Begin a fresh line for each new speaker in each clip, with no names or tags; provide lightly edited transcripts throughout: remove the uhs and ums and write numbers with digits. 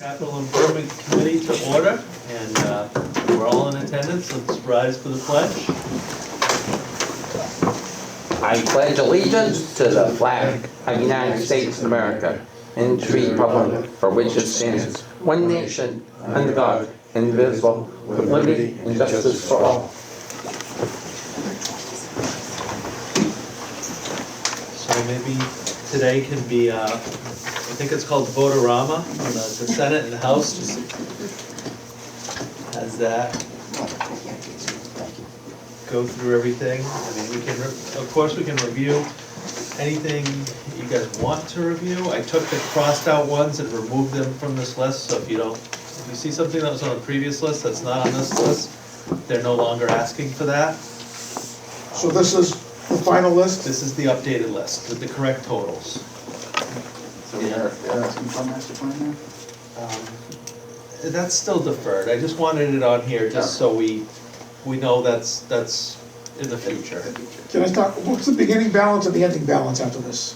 Capital Improvement Committee to order, and we're all in attendance. Let's rise for the pledge.
I pledge allegiance to the flag of the United States of America and to the republic for which it stands, one nation, under God, indivisible, with liberty and justice for all.
So maybe today can be, I think it's called Votorama, the Senate and the House just has that. Go through everything. I mean, we can, of course, we can review anything you guys want to review. I took the crossed out ones and removed them from this list, so if you see something that was on the previous list that's not on this list, they're no longer asking for that.
So this is the final list?
This is the updated list with the correct totals.
So they're asking for master plan now?
That's still deferred. I just wanted it on here just so we know that's in the future.
Can I start, what's the beginning balance and the ending balance after this?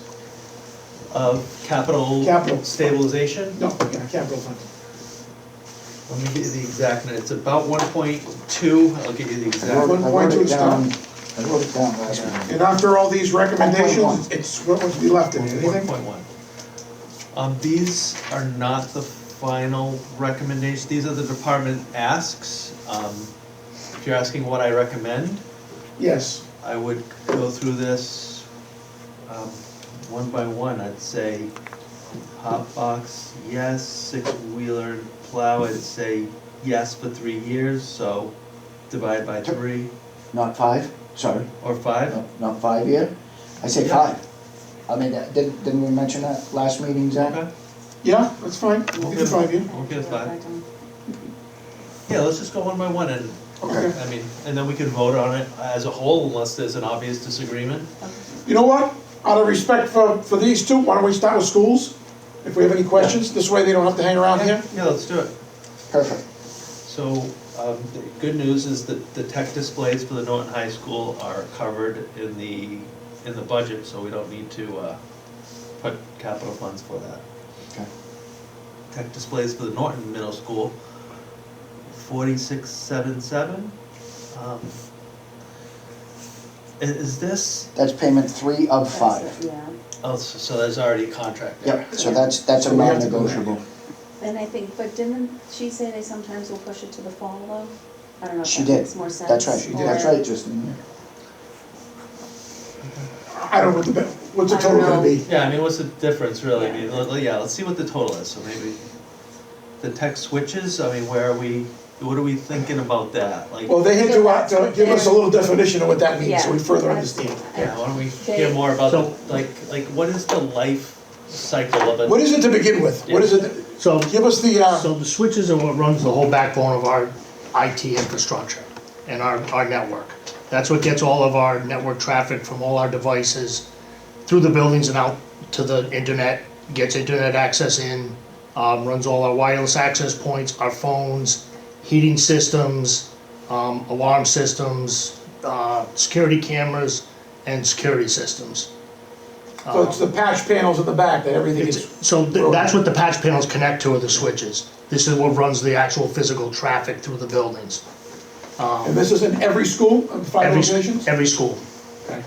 Of capital stabilization?
No, yeah, capital fund.
Let me get you the exact, it's about 1.2, I'll get you the exact.
I wrote- 1.2 is done.
I wrote it down last week.
And after all these recommendations,
1.1.
it's what would be left in it, anything?
1.1. These are not the final recommendations, these are the department asks. If you're asking what I recommend,
Yes.
I would go through this one by one. I'd say hot box, yes, six-wheeler plow, I'd say yes for 3 years, so divide by 3
Not 5, sorry,
or 5.
not 5 year? I say
Yeah.
5. I mean, didn't we mention that last meeting, Zach?
Okay,
Yeah, that's fine, we'll get 5 in.
we'll get 5. Yeah, let's just go one by one and,
Okay.
I mean, and then we can vote on it as a whole unless there's an obvious disagreement.
You know what? Out of respect for these two, why don't we start with schools? If we have any questions, this way they don't have to hang around here.
Yeah, let's do it.
Perfect.
So, the good news is that the tech displays for the Norton High School are covered in the budget, so we don't need to, put capital funds for that.
Okay.
Tech displays for the Norton Middle School, 4677. Is this,
That's payment 3 of 5.
Yeah,
oh, so there's already a contract there.
Yep, so that's a
So we have to go back.
non-negotiable.
and I think, but didn't she say they sometimes will push it to the fall though? I don't know if
She
that
did.
makes more sense.
That's right,
She did.
that's right, Justin.
I don't know what's the total gonna be.
Yeah, I mean, what's the difference really? I mean, yeah, let's see what the total is, so maybe the tech switches, I mean, what are we thinking about that? Like,
Well, they had to give us a little definition of what that means, so we further understand.
yeah, why don't we hear more about, like, what is the life cycle of it?
What is it to begin with? What is it?
So,
Give us the,
so the switches are what runs the whole backbone of our IT infrastructure and our network. That's what gets all of our network traffic from all our devices through the buildings and out to the internet, gets internet access in, runs all our wireless access points, our phones, heating systems, alarm systems, security cameras, and security systems.
so it's the patch panels at the back that everything is.
So that's what the patch panels connect to, are the switches. This is what runs the actual physical traffic through the buildings.
And this is in every school, 5 locations?
Every school.
Okay.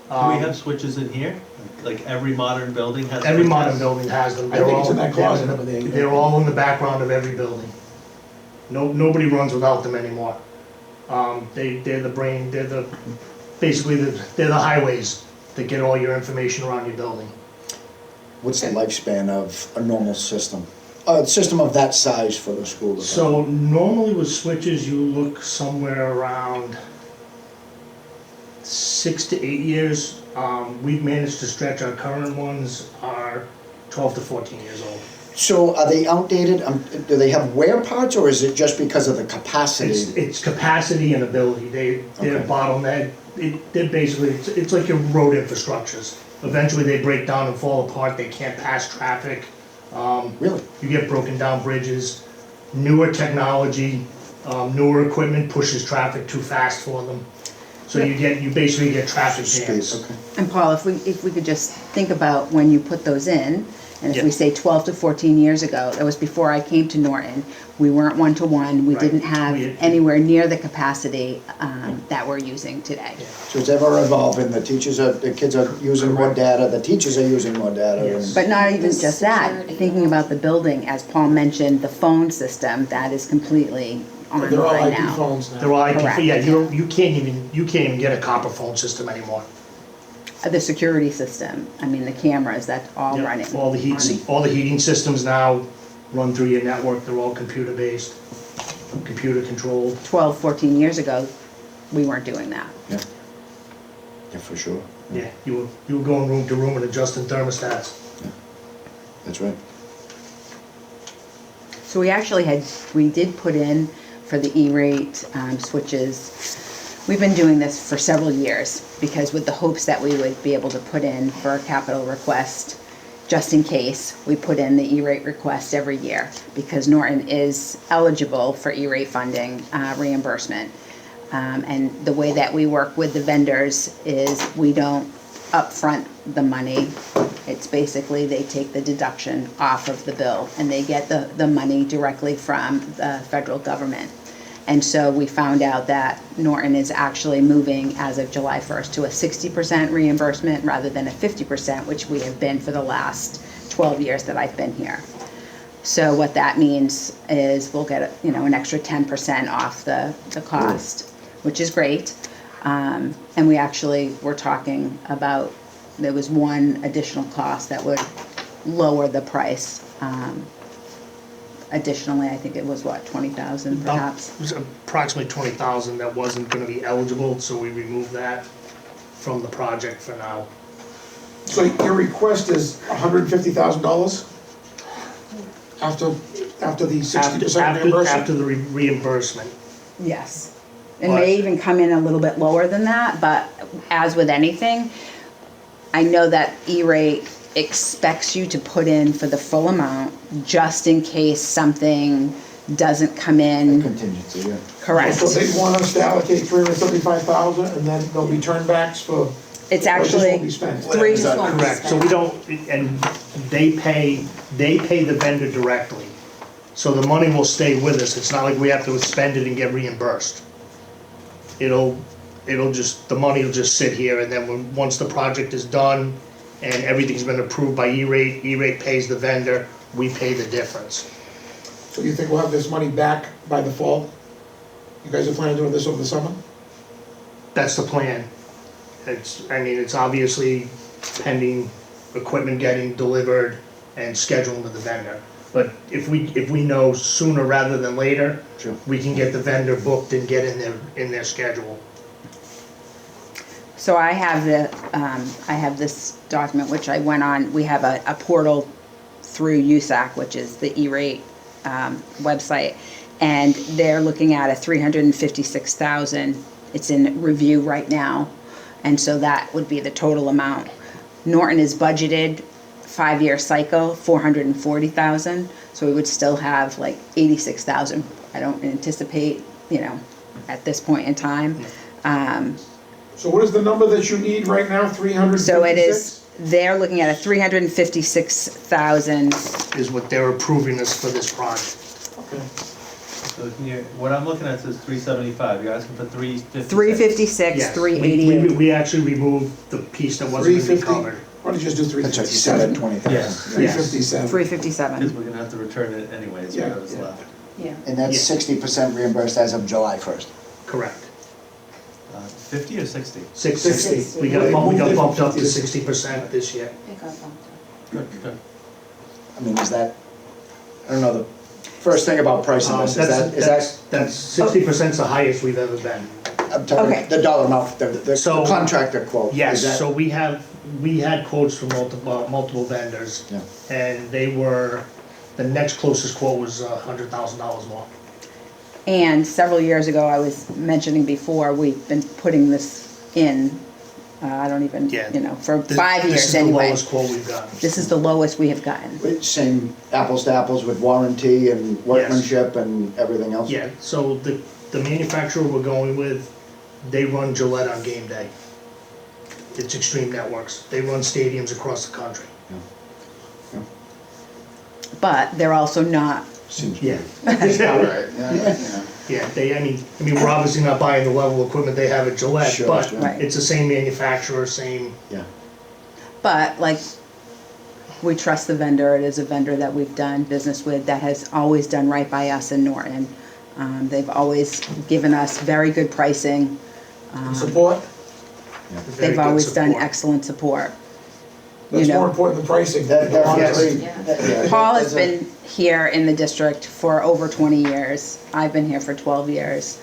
Do we have switches in here? Like every modern building has switches?
Every modern building has them.
I think it's in that closet over there.
They're all in the background of every building. Nobody runs without them anymore. They're the brain, basically they're the highways that get all your information around your building.
What's the lifespan of a normal system? A system of that size for the school?
So normally with switches, you look somewhere around 6 to 8 years. We've managed to stretch, our current ones are 12 to 14 years old.
So are they outdated? Do they have wear parts, or is it just because of the capacity?
It's capacity and ability. They're
Okay.
bottleneck. They're basically, it's like your road infrastructures. Eventually they break down and fall apart. They can't pass traffic.
Really?
You get broken down bridges. Newer technology, newer equipment pushes traffic too fast for them. So you basically get traffic jams.
Okay.
And Paul, if we could just think about when you put those in, And if
Yeah.
we say 12 to 14 years ago, that was before I came to Norton, we weren't one-to-one, we
Right.
didn't have
We-
anywhere near the capacity that we're using today.
So it's ever evolving, the kids are using more data, the teachers are using more data.
Yes.
and-
But not even
The
just that,
security.
thinking about the building, as Paul mentioned, the phone system, that is completely
They're all
online
IP
now.
phones now.
They're all IP,
Correct.
yeah, you can't even get a copper phone system anymore.
The security system, I mean, the cameras, that's all
Yeah,
running.
All the heating systems now run through your network, they're all computer-based, computer controlled.
12, 14 years ago, we weren't doing that.
Yeah, yeah, for sure,
Yeah, you were going room to room and adjusting thermostats.
that's right.
So we did put in for the E-rate switches. We've been doing this for several years because with the hopes that we would be able to put in for a capital request, just in case, we put in the E-rate request every year because Norton is eligible for E-rate funding reimbursement. And the way that we work with the vendors is we don't upfront the money. It's basically they take the deduction off of the bill and they get the money directly from the federal government. And so we found out that Norton is actually moving as of July 1st to a 60% reimbursement rather than a 50%, which we have been for the last 12 years that I've been here. So what that means is we'll get, an extra 10% off the cost, which is great. And we actually were talking about, there was one additional cost that would lower the price. Additionally, I think it was what, 20,000 perhaps?
It was approximately 20,000 that wasn't gonna be eligible, so we removed that from the project for now.
So your request is $150,000 after the 60% reimbursement?
After the reimbursement.
Yes. It may even come in a little bit lower than that, but as with anything, I know that E-rate expects you to put in for the full amount, just in case something doesn't come in
Contingency, yeah.
correct.
So they want us to allocate $375,000 and then there'll be turnbacks for,
It's
or this won't be
actually
spent?
three,
Correct, so we don't, and they pay the vendor directly. So the money will stay with us, it's not like we have to spend it and get reimbursed. The money will just sit here, and then once the project is done and everything's been approved by E-rate pays the vendor, we pay the difference.
So you think we'll have this money back by the fall? You guys are planning on doing this over the summer?
That's the plan. It's obviously pending equipment getting delivered and scheduling with the vendor. But if we know sooner rather than later,
Sure.
we can get the vendor booked and get in their schedule.
So I have this document which I went on, we have a portal through USAC, which is the E-rate website, and they're looking at a $356,000. It's in review right now, and so that would be the total amount. Norton is budgeted 5-year cycle, $440,000, so we would still have like $86,000. I don't anticipate, at this point in time.
So what is the number that you need right now, 356?
So it is, they're looking at a $356,000.
Is what they're approving us for this project.
Okay.
So what I'm looking at says 375, you're asking for 356.
356,
Yes,
388.
we actually removed the piece that wasn't gonna be
350?
covered.
Why don't you just do
That's right, you said at
357?
20,000.
Yes.
357.
357.
Because we're gonna have to return it anyways,
Yeah.
whatever's left.
Yeah.
And that's
Yeah.
60% reimbursed as of July 1st.
Correct.
50 or 60?
60. We got
They moved it
bumped up
from
to
50 to
60% this year.
It got bumped up.
Good, good.
I mean, is that, I don't know, the first thing about pricing this, is that,
That's 60%'s the highest we've ever been.
I'm talking
Okay.
the dollar amount, the
So-
contractor quote. is
Yes,
that-
so we had quotes from multiple vendors,
Yeah.
and the next closest quote was $100,000 more.
And several years ago, I was mentioning before, we've been putting this in, I don't even,
Yeah.
for
This-
5
This
years
is the
anyway.
lowest quote we've gotten.
This is the lowest we have gotten.
Same apples to apples with warranty and workmanship and everything else?
Yeah, so the manufacturer we're going with, they run Gillette on game day. It's Extreme Networks. They run stadiums across the country.
but they're also not,
Seems
Yeah.
weird.
Yeah, I mean, we're obviously not buying the level of equipment they have at Gillette,
Sure,
but
sure.
Right.
it's the same manufacturer, same,
Yeah.
but like, we trust the vendor. It is a vendor that we've done business with that has always done right by us in Norton. They've always given us very good pricing.
Support,
very
They've
good
always done
support.
excellent support.
that's
You know.
more important than pricing.
That definitely.
Yes.
yeah,
Paul has
that's a-
been here in the district for over 20 years. I've been here for 12 years.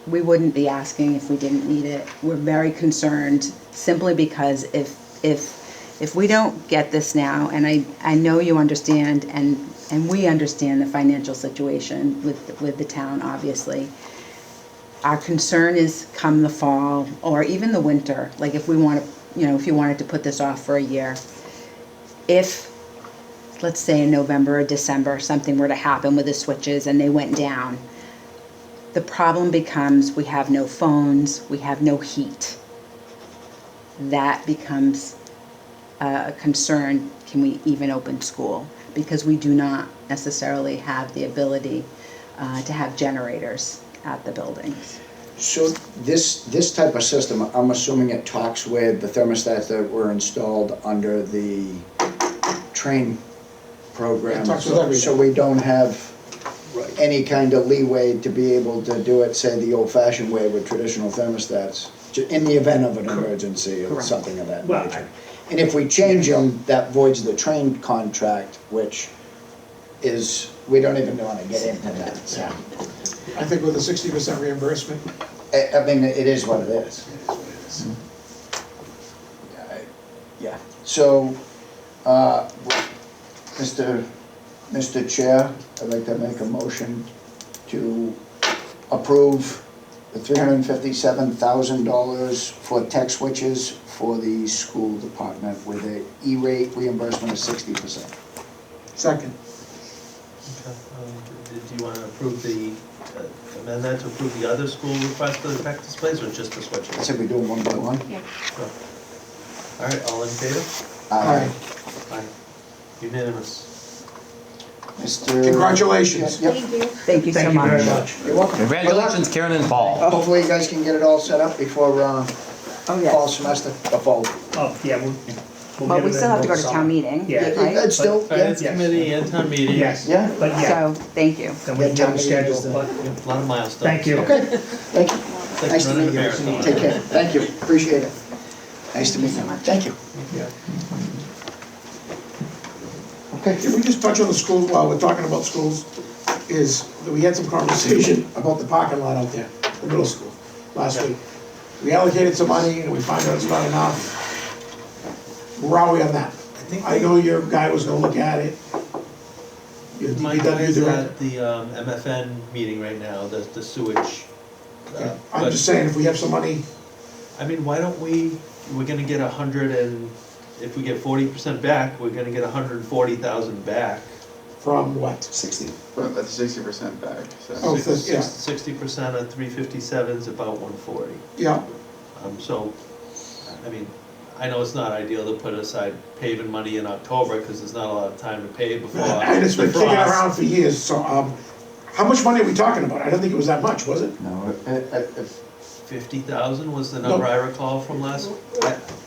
We wouldn't be asking if we didn't need it. We're very concerned simply because if we don't get this now, and I know you understand and we understand the financial situation with the town, obviously. Our concern is come the fall or even the winter, like if we want to, if you wanted to put this off for a year, if, let's say in November or December, something were to happen with the switches and they went down, the problem becomes we have no phones, we have no heat. That becomes a concern, can we even open school? Because we do not necessarily have the ability to have generators at the buildings.
So this type of system, I'm assuming it talks with the thermostats that were installed under the train program.
It talks with everything.
So we don't have any kind of leeway to be able to do it, say, the old-fashioned way with traditional thermostats, in the event of an emergency or
Correct.
something of that
Well,
nature. And if we change them, that voids the train contract, which is, we don't even want to get into that, so.
I think with a 60% reimbursement,
I mean, it is what it is. Yeah, so, Mr. Chair, I'd like to make a motion to approve the $357,000 for tech switches for the school department with a E-rate reimbursement of 60%.
second.
Okay, do you want to approve amend that to approve the other school request for the tech displays, or just the
I
switches?
said we do them one by one.
Yeah.
Sure. All right, all in favor?
Aye.
Aye. Unanimous.
Mr.
Congratulations.
Yep.
Thank you.
Thank you so
Thank you very
much.
much.
You're welcome.
Congratulations, Karen and Paul.
Hopefully you guys can get it all set up before
Oh,
fall
yes.
semester, fall.
Oh, yeah, we'll
Well,
get
we
it
still
in
have to go to
summer.
town meeting,
Yeah.
right?
It's still,
All right,
yeah.
it's
Yes.
committee and town meeting.
Yes.
Yeah.
But yeah,
So, thank you.
then we can get them scheduled, but,
A lot of milestones.
thank you.
Okay, thank you.
It's like
Nice to
running a
meet you.
marathon.
Take care. Thank you. Appreciate it. Nice to meet you. Thank you. Okay.
Can we just touch on the schools while we're talking about schools? Is that we had some conversation about the parking lot out there, the middle school, last week. We allocated some money and we found out it's not enough. Where are we on that? I know your guy was gonna look at it. Your
My
DPW
guy's
director.
at the MFN meeting right now, the sewage.
Okay. I'm
but-
just saying, if we have some money,
I mean, why don't we're gonna get 100 and, if we get 40% back, we're gonna get 140,000 back.
from what?
60.
Well, that's 60% back, so.
Oh, so, yeah.
60% of 357 is about 140.
Yeah,
So, I mean, I know it's not ideal to put aside paving money in October, because there's not a lot of time to pave before
and it's
the
been kicking
frost.
around for years, so, how much money are we talking about? I don't think it was that much, was it?
No,
50,000 was the number I recall from last,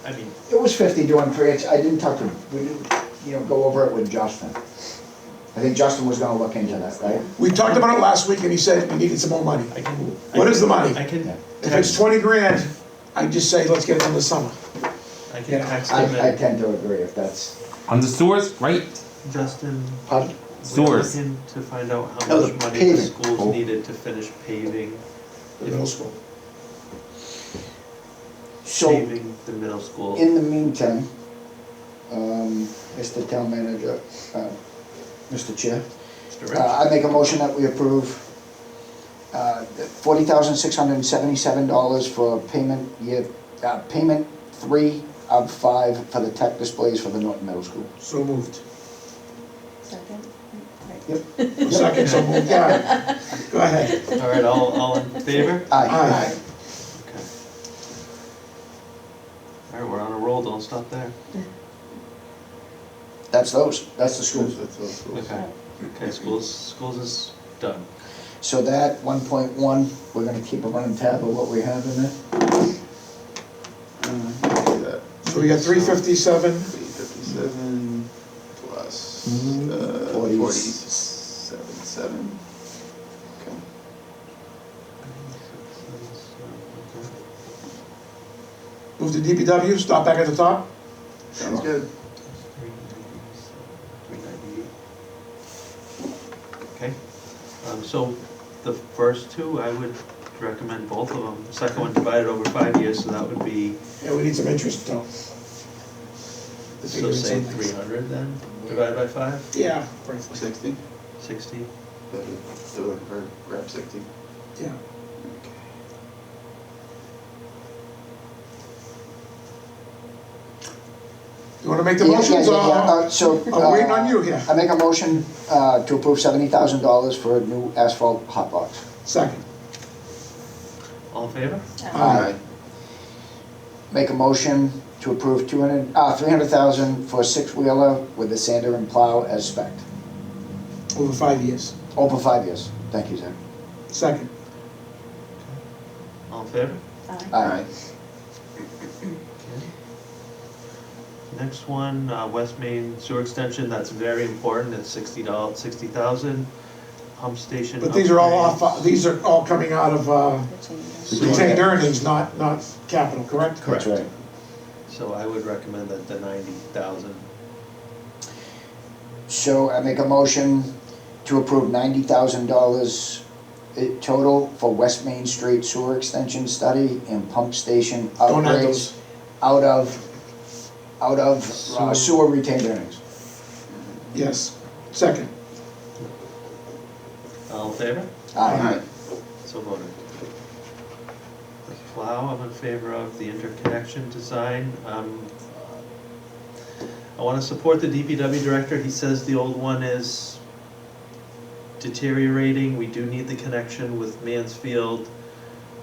I mean,
it was 50 doing pre, I didn't talk to, we didn't, go over it with Justin. I think Justin was gonna look into that, right?
We talked about it last week and he said we needed some more money.
I can.
What is the money?
I can,
If it's 20 grand, I just say, let's get it done this summer.
I can text
I
him and
tend to agree if that's,
On the sewers, right?
Justin,
pardon?
we're
Sewers.
looking to find out how
Oh,
much
the
money the
paving.
schools
Oh.
needed to finish paving,
The middle school.
So,
paving the middle school.
in the meantime, Mr. Town Manager, Mr. Chair,
Mr. Rich?
I make a motion that we approve $40,677 for payment 3 of 5 for the tech displays for the Norton Middle School.
So moved.
Second?
Second, so moved, yeah. Go ahead.
All right, all in favor?
Aye.
Aye.
Okay. All right, we're on a roll, don't stop there.
That's those, that's the schools.
That's those schools.
Okay, schools is done.
So that 1.1, we're gonna keep a running tab of what we have in there?
Do that.
So we got 357,
357 plus,
Mhm.
47.7. Okay.
move to DPW, stop back at the top.
Sounds good.
398. Okay, so the first two, I would recommend both of them. The second one divided over 5 years, so that would be,
Yeah, we need some interest though. To
so
figure in
say
some things.
300 then, divided by 5,
Yeah, frankly,
60?
60.
Still looking for grab 60.
yeah. You wanna make the motions, or
So.
I'm waiting on you here.
I make a motion to approve $70,000 for a new asphalt hot box.
Second.
All in favor?
Aye. Make a motion to approve 300,000 for a six-wheeler with the sander and plow as spec.
Over 5 years.
Over 5 years. Thank you, Zach.
Second.
All in favor?
Aye.
Aye.
Next one, West Main Sewer Extension, that's very important, it's $60,000. Pump station.
But these are all
upgrades.
off, these are all coming out of
Retained.
retained earnings, not capital, correct?
That's right.
So I would recommend that the 90,000.
So I make a motion to approve $90,000 total for West Main Street sewer extension study and pump station
Don't add
upgrades
those.
out of sewer retained earnings.
Yes. Second.
All in favor?
Aye.
So voted. The plow, I'm in favor of the interconnection design. I want to support the DPW director. He says the old one is deteriorating. We do need the connection with Mansfield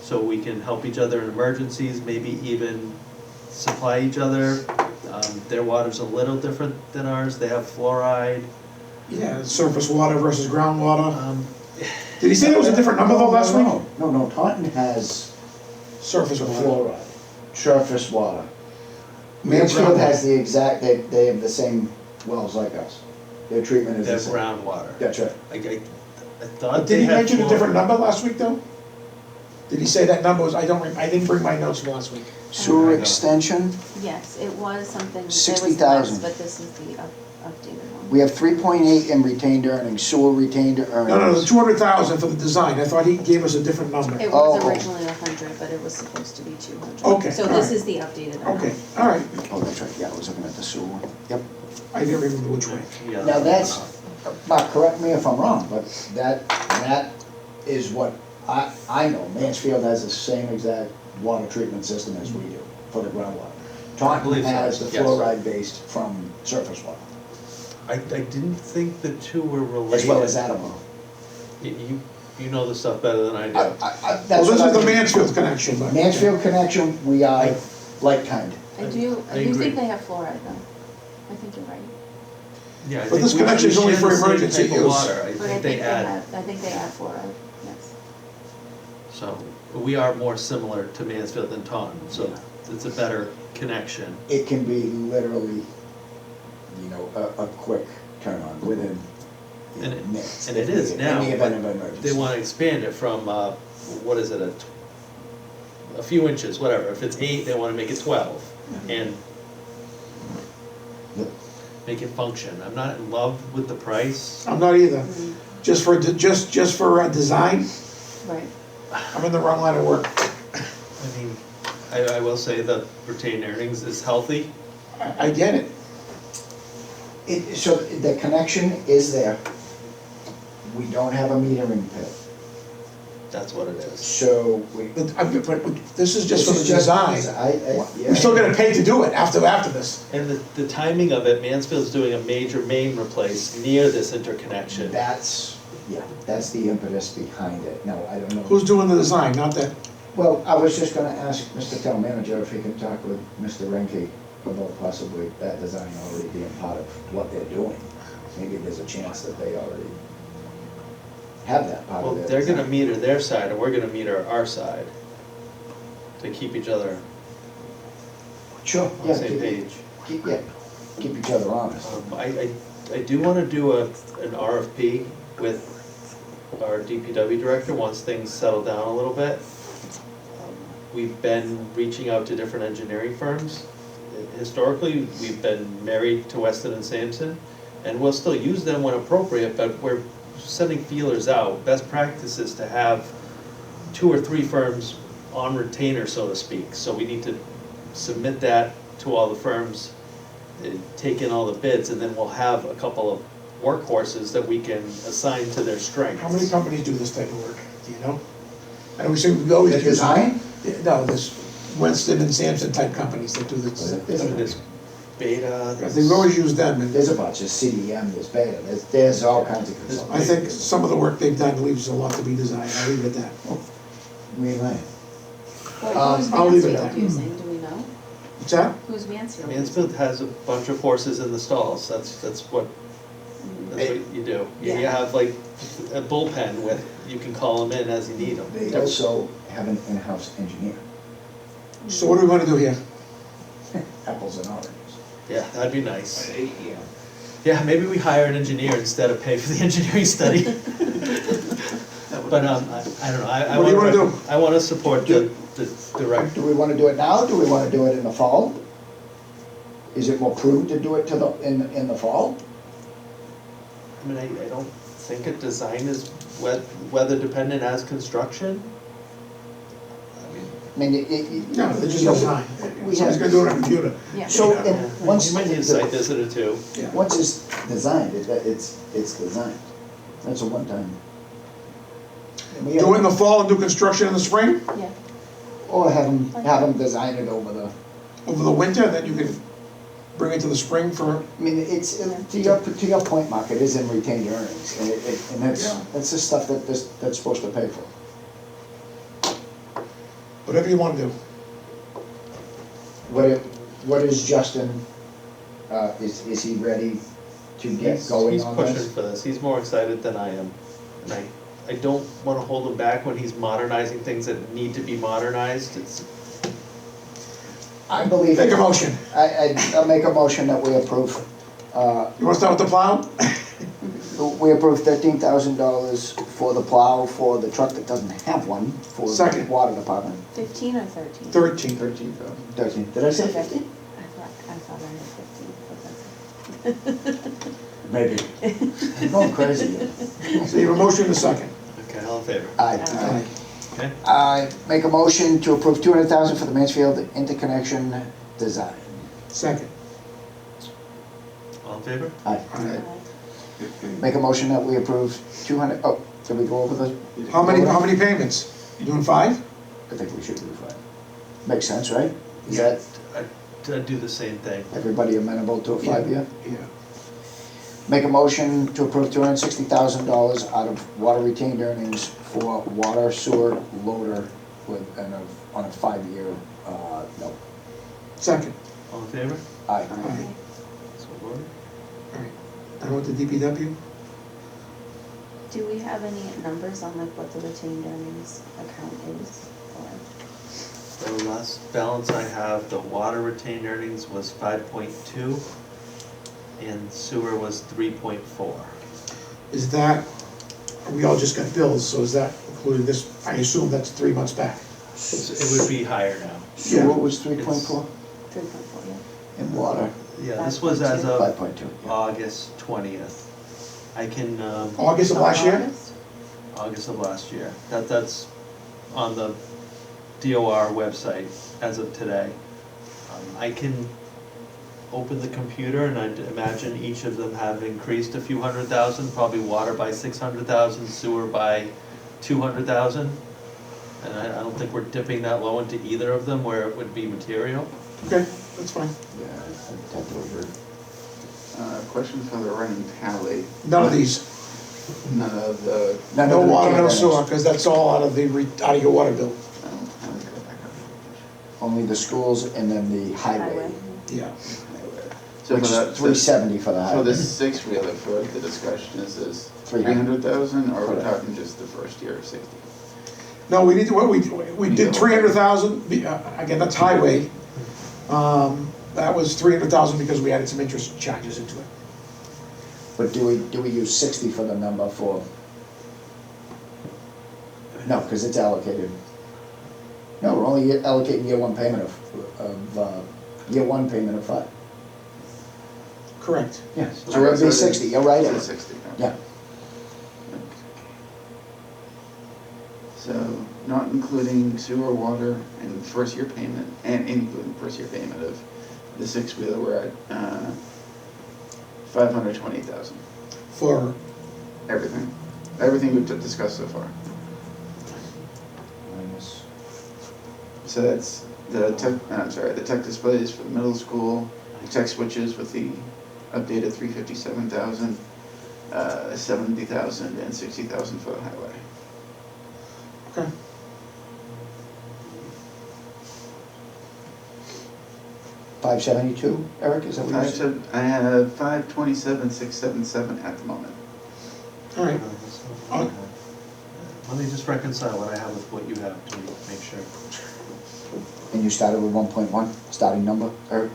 so we can help each other in emergencies, maybe even supply each other. Their water's a little different than ours. They have fluoride.
Yeah, surface water versus groundwater.
Um,
Did he say there was a different number though last week?
No, Taunton has
Surface
the
water.
fluoride, surface water.
We have
Mansfield has
groundwater.
the exact, they have the same wells like us. Their treatment is
They
the
have
same.
groundwater.
That's right.
I
But
thought
did
they
he
had
mention a different
fluoride.
number last week though? Did he say that number was, I didn't bring my notes from last week.
Sewer
I know.
extension,
Yes, it was something, it was
60,000.
less, but this is the updated one.
we have 3.8 in retained earnings, sewer retained earnings.
No, the 200,000 for the design. I thought he gave us a different number.
It
Oh.
was originally 100, but it was supposed to be 200.
Okay,
So
all
this
right.
is the updated amount.
Okay, all right.
Oh, that's right, yeah, I was looking at the sewer one. Yep.
I didn't remember which way.
Yeah,
Now that's, Mark, correct me if I'm wrong, but that is what I know. Mansfield has the same exact water treatment system as we do for the groundwater. Taunton
believe so,
has the
yes.
fluoride based from surface water,
I didn't think the two were related.
as well as Attleboro.
You know the stuff better than I do.
Well,
That's
this
what
is
I
the
mean.
Mansfield connection, but.
Mansfield connection, we are like kind.
I do
agree.
think they have fluoride though. I think you're right.
Yeah, I
But
think
this
we
connection is
share
only
the
for
same
emergency
type of
use.
water. I
But
think they add,
I think they add fluoride, yes.
so we are more similar to Mansfield than Taunton, so it's a better connection.
It can be literally, a quick turn on within
And it-
minutes.
and it
if
is
needed,
now,
In the event of
but
emergency.
They want to expand it from, what is it, a few inches, whatever. If it's 8, they want to make it 12 and
Yep.
make it function. I'm not in love with the price.
I'm not either. Just for design,
Right.
I'm in the wrong line of work.
I mean, I will say the retained earnings is healthy.
I get it.
So the connection is there. We don't have a metering pit,
That's what it is.
so we.
But this is just for the
This is just-
design.
yeah.
We're still gonna pay to do it after this.
And the timing of it, Mansfield's doing a major main replace near this interconnection.
That's the impetus behind it. No, I don't know.
Who's doing the design, not that?
Well, I was just gonna ask Mr. Town Manager if he could talk with Mr. Renke about possibly that design already being part of what they're doing. Maybe there's a chance that they already have that part
Well,
of their
they're
design.
gonna meter their side, and we're gonna meter our side to keep each other
Sure,
on
yeah,
the same page.
keep each other honest.
I do wanna do an RFP with our DPW director, once things settle down a little bit. We've been reaching out to different engineering firms. Historically, we've been married to Weston and Sampson, and we'll still use them when appropriate, but we're sending feelers out. Best practice is to have 2 or 3 firms on retainer, so to speak. So we need to submit that to all the firms, take in all the bids, and then we'll have a couple of workhorses that we can assign to their strengths.
How many companies do this type of work, do you know? I know we always
The
use.
design?
Yeah, no, there's Winston and Sampson type companies that do this.
There's Beta.
They've always used them, and
There's a bunch, there's CDM, there's Beta, there's all kinds of
I
consultants.
think some of the work they've done leaves a lot to be desired, I'll leave it at that.
Green Lane.
Well, who's
I'll leave it
Mansfield
there.
using, do we know?
What's that?
Who's Mansfield?
Mansfield has a bunch of horses in the stalls, that's what you do. You
Yeah.
have like a bullpen with, you can call them in as you need them.
They also have an in-house engineer,
So what do we wanna do here?
apples and oranges.
Yeah, that'd be nice. Yeah, maybe we hire an engineer instead of pay for the engineering study. But, I don't know, I
What do you wanna do?
I wanna support the direct.
Do we wanna do it now, do we wanna do it in the fall? Is it more prudent to do it in the fall?
I mean, I don't think a design is weather dependent as construction. I mean,
I mean, it.
No, they just design.
We
Somebody's
have,
gonna do it on a computer.
Yeah.
so,
yeah,
and once.
you might need a site visit or two.
Yeah.
Once it's designed, it's designed. That's a one-time. And we
Do it in
have-
the fall and do construction in the spring,
Yeah,
Or have them design it over the,
over the winter, then you can bring it to the spring for,
I mean, it's, to your point, Mark, it is in retained earnings, and
Yeah.
that's the stuff that's supposed to pay for.
whatever you wanna do.
What is Justin, is he ready to get going
He's
on
pushing
this?
for this, he's more excited than I am. And I don't wanna hold him back when he's modernizing things that need to be modernized, it's,
I believe.
Make a motion.
I'll make a motion that we approve,
You wanna start with the plow?
we approve $13,000 for the plow for the truck that doesn't have one, for the
Second.
water department.
15 or 13?
13.
13,000.
13, did I say 15?
I thought I had 15, but that's.
Maybe. I'm going crazy.
So you have a motion and a second.
okay, all in favor,
Aye.
Aye.
okay?
I make a motion to approve $200,000 for the Mansfield interconnection design.
Second.
All in favor?
Aye.
Aye.
Make a motion that we approve 200, oh, did we go over the?
How many payments? You doing 5?
I think we should do 5. Makes sense, right? Is that
I'd do the same thing.
everybody amenable to a 5-year?
Yeah.
Make a motion to approve $260,000 out of water retained earnings for water sewer loader with, on a 5-year, no.
Second.
All in favor?
Aye.
Aye.
So voted.
Alright. Done with the DPW?
Do we have any numbers on like what the retained earnings account is? Or
The last balance I have, the water retained earnings was 5.2, and sewer was 3.4.
Is that, we all just got bills, so is that including this? I assume that's 3 months back.
It would be higher now.
So what was 3.4?
3.4, yeah.
In water?
Yeah, this was as of
5.2. yeah.
August 20th. I can,
August of last year?
August?
August of last year. That's on the DOR website as of today. I can open the computer and I'd imagine each of them have increased a few hundred thousand, probably water by 600,000, sewer by 200,000. And I don't think we're dipping that low into either of them where it would be material.
Okay, that's fine.
Yeah, I tend to agree.
Question for the running tally.
None of these.
None of the,
None
No
of the
water, no
retained
sewer,
earnings.
because that's all out of out of your water bill.
I don't, how do we go back up?
Only the schools and then the highway.
Yeah,
So
Which
for that,
is 370 for the
for
highway.
the six-wheeler, for the discussion, is this
300.
300,000, or we're
Correct.
talking just the first year of 60?
no, we did, we did 300,000, again, that's highway. That was 300,000 because we added some interest charges into it.
But do we use 60 for the number for? No, because it's allocated. No, we're only allocating year one payment year one payment of 5.
Correct.
Yeah, so it'll be 60, you're right.
So 60, okay.
Yeah,
So, not including sewer, water, and first year payment, and including first year payment of the six-wheeler, we're at 520,000.
For,
Everything we've discussed so far.
minus,
So that's the the tech displays for the middle school, the tech switches with the updated 357,000, 70,000, and 60,000 for the highway.
okay,
572, Eric, is that what you said?
I have 527,677 at the moment.
all right.
Let me just reconcile what I have with what you have to make sure.
And you started with 1.1, starting number, Eric?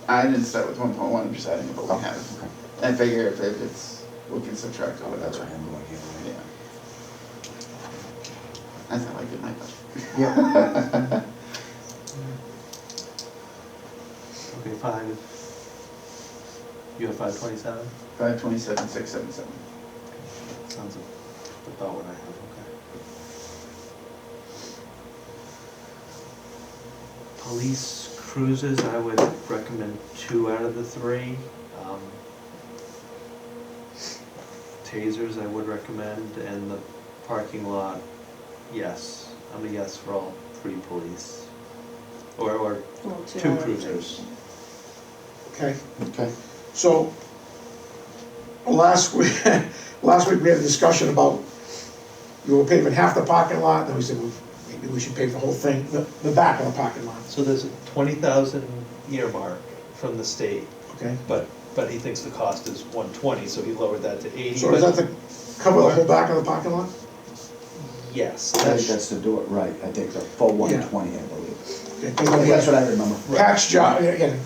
I didn't start with 1.1, I'm just adding what we
Oh,
have.
okay.
I figure if it's, we can subtract or
That's
whatever.
what I'm going here.
Yeah. That's how I get my budget.
Yeah.
Okay, 5. You have 527?
527,677.
Sounds about what I have, okay. Police cruisers, I would recommend 2 out of the 3. Tasers, I would recommend, and the parking lot, yes. I'm a yes for all 3 police. Or
Well,
2
out of
cruisers.
Okay,
Okay.
so, last week we had a discussion about, you were paving half the parking lot, then we said, well, maybe we should pave the whole thing, the back of the parking lot,
So there's a 20,000 earmark from the state,
okay?
but he thinks the cost is 120, so he lowered that to 80.
So is that to cover the whole back of the parking lot?
Yes,
I think
that's,
that's to do it right, I think the full 120, I believe.
Okay,
I think that's what I remember.
Patch job, again,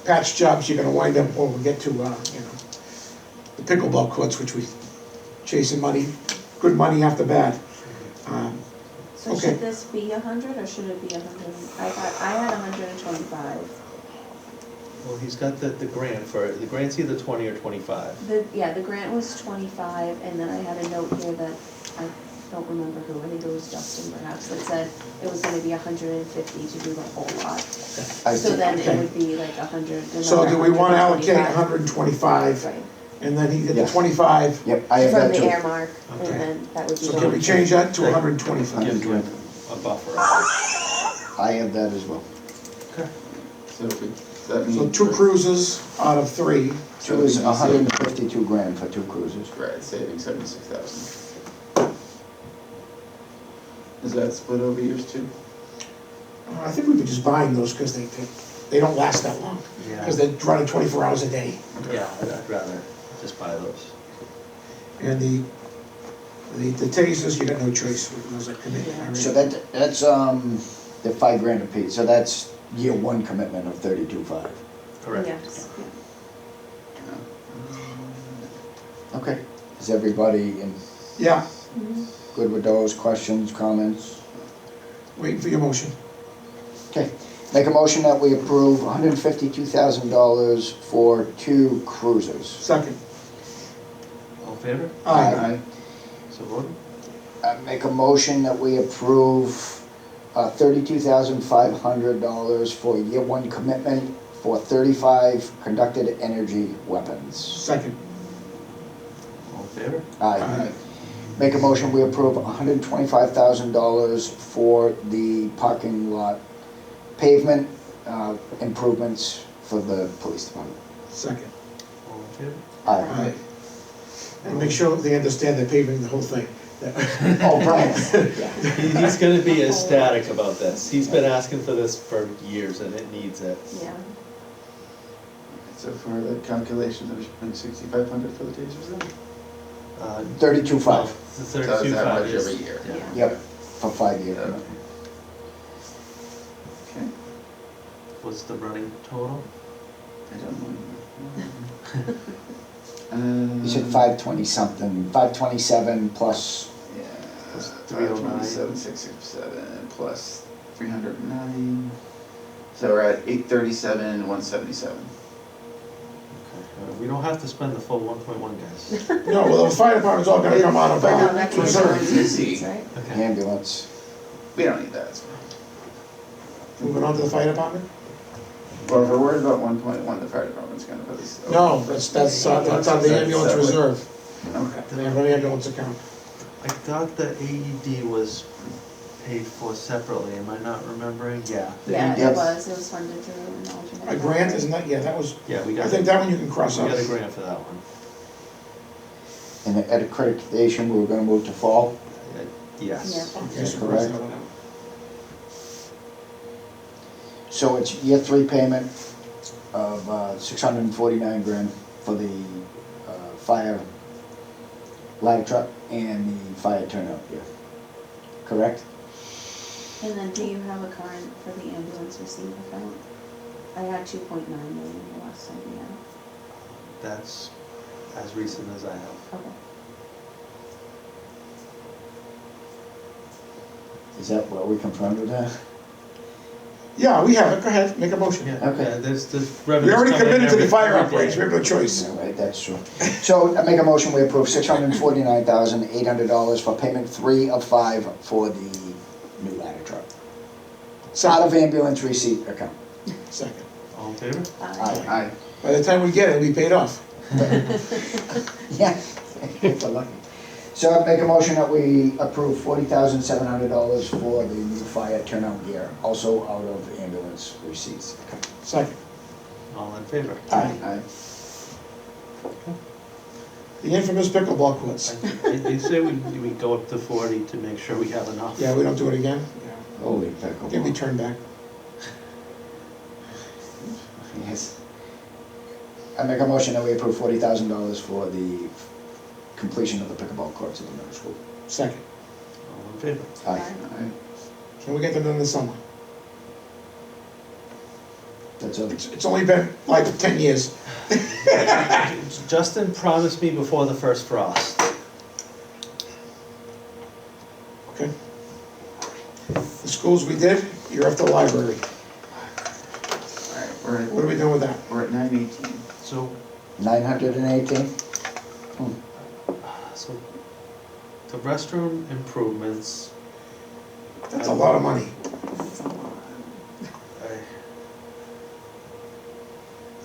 patch jobs, you're gonna wind up, when we get to, the pickleball courts, which we chasing money, good money after bad.
So
Okay.
should this be 100 or should it be 100? I had 125.
well, he's got the grant for it. The grant's either 20 or 25.
The grant was 25, and then I had a note here that, I don't remember who, I think it was Justin perhaps, that said it was gonna be 150 to do the whole lot.
I
So
think-
then it
okay.
would be like 100.
So do we wanna allocate
125?
125,
Right,
and then he did the
Yes.
25,
Yep, I have
from
that
the
too.
earmark, and
Okay.
then that would be.
so can we change that to 125?
Give him a buffer.
I have that as well.
So if we, that means.
So 2 cruises out of 3,
Two is 152 grand for 2 cruisers.
Right, saving 76,000. Is that split over years too?
I think we were just buying those because they don't last that long,
Yeah,
because they're running 24 hours a day.
yeah, I'd rather just buy those.
And the tasers, you got no choice, those are committed.
So that's, they're 5 grand apiece, so that's year one commitment of 32.5.
Correct.
Yes, yeah.
Okay, is everybody
Yeah,
good with those, questions, comments?
waiting for your motion.
Okay, make a motion that we approve $152,000 for 2 cruisers.
Second.
All in favor?
Aye.
So voted?
Make a motion that we approve $32,500 for year one commitment for 35 conducted energy weapons.
Second.
All in favor?
Aye. Make a motion, we approve $125,000 for the parking lot pavement improvements for the police department.
Second.
All in favor?
Aye.
And make sure they understand they're paving the whole thing.
Oh, Brian.
He's gonna be ecstatic about this. He's been asking for this for years and it needs it.
Yeah.
So for the calculations, it was 6,500 for the tasers then?
32.5,
The
So it's
32.5
average
is.
every year?
Yeah.
yep, for 5 years.
Okay. Okay,
What's the running total?
I don't know.
You said 520 something, 527 plus,
Yeah,
Plus 309.
527,667 plus 309. So we're at 837,177.
We don't have to spend the full 1.1, guys.
No, well, the fire department's all gonna come out of,
But no, that's what
reserve.
it is, right?
Okay.
ambulance.
We don't need that, it's fine.
Moving on to the fire department?
Well, if we're worried about 1.1, the fire department's gonna put this.
No, that's on the ambulance
Separate.
reserve,
Okay.
they have an ambulance account.
I thought the AED was paid for separately, am I not remembering? Yeah. the
Yeah,
AED
Yes.
it was funded through an alternate.
A grant, isn't that, yeah, that was,
Yeah, we
I
got,
think
we
that one you can cross out.
got a grant for that one.
And the accreditation, we were gonna move to fall.
Yes.
Yeah.
Okay, so
Correct.
cross that one out.
So it's year 3 payment of 649 grand for the fire ladder truck and the fire turnout gear. Correct?
And then do you have a current for the ambulance receipt account? I had 2.9 million the last time we had.
That's as recent as I have.
Okay.
Is that what we confirmed with that?
Yeah, we have it, go ahead, make a motion.
Yeah,
Okay.
yeah, there's
We
revenues
already
coming in
committed to the
every-
fire
every day.
operation, we have no choice.
Yeah, right, that's true. So I make a motion, we approve $649,800 for payment 3 of 5 for the new ladder truck. Out of ambulance receipt account.
Second.
All in favor?
Aye.
Aye.
By the time we get it, we paid off.
Yeah, if we're lucky. So I make a motion that we approve $40,700 for the new fire turnout gear, also out of ambulance receipts.
Second.
All in favor?
Aye.
Aye.
The infamous pickleball courts.
They say we go up to 40 to make sure we have enough.
Yeah, we don't do it again?
Holy
Yeah. Can we
pickle.
turn back?
Yes. I make a motion that we approve $40,000 for the completion of the pickleball courts at the middle school.
Second.
All in favor?
Aye.
Aye.
Can we get them done in the summer?
That's all.
It's only been like 10 years.
Justin promised me before the first frost.
Okay. The schools we did, you're at the library.
Alright,
What are we doing with that?
we're at 918.
So,
918?
so the restroom improvements,
That's a lot of money.
That's a lot.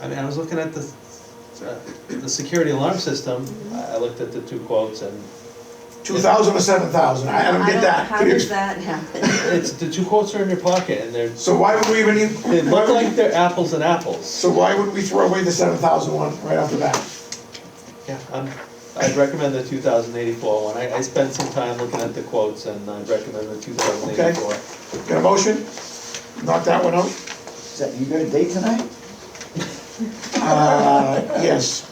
I mean, I was looking at the security alarm system, I looked at the two quotes and
2,000 or 7,000, I don't get that.
How does that happen?
it's, the two quotes are in your pocket and they're,
So why would we even,
they look like they're apples and apples.
so why would we throw away the 7,000 one right off the bat?
Yeah, I'd recommend the 2084 one. I spent some time looking at the quotes and I'd recommend the 2084.
Got a motion? Knock that one out?
Is that, you got a date tonight?
Yes.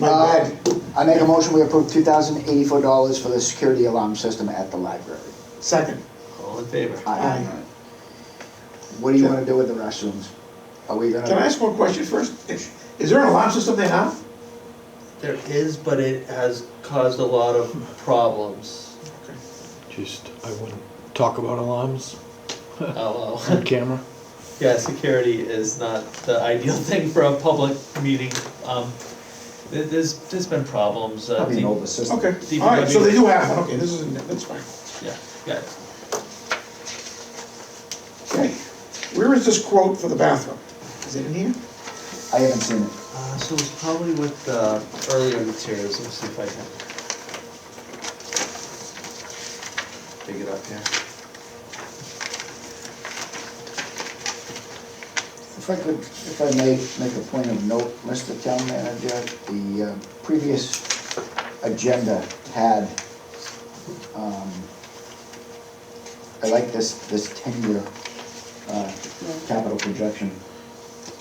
My bad.
I make a motion, we approve $2,084 for the security alarm system at the library.
Second.
All in favor?
Aye.
What do you wanna do with the restrooms? Are we gonna?
Can I ask one question first? Is there an alarm system there now?
There is, but it has caused a lot of problems.
Just, I wouldn't talk about alarms
Oh,
on camera.
yeah, security is not the ideal thing for a public meeting. There's been problems.
Probably an older system.
Okay, all right, so they do have one, okay, this is, that's fine.
Yeah.
Okay, where is this quote for the bathroom? Is it in here?
I haven't seen it.
So it's probably with earlier materials. Let me see if I can dig it up here.
If I may make a point of note, Mr. Town Manager, the previous agenda had, I like this 10-year capital projection.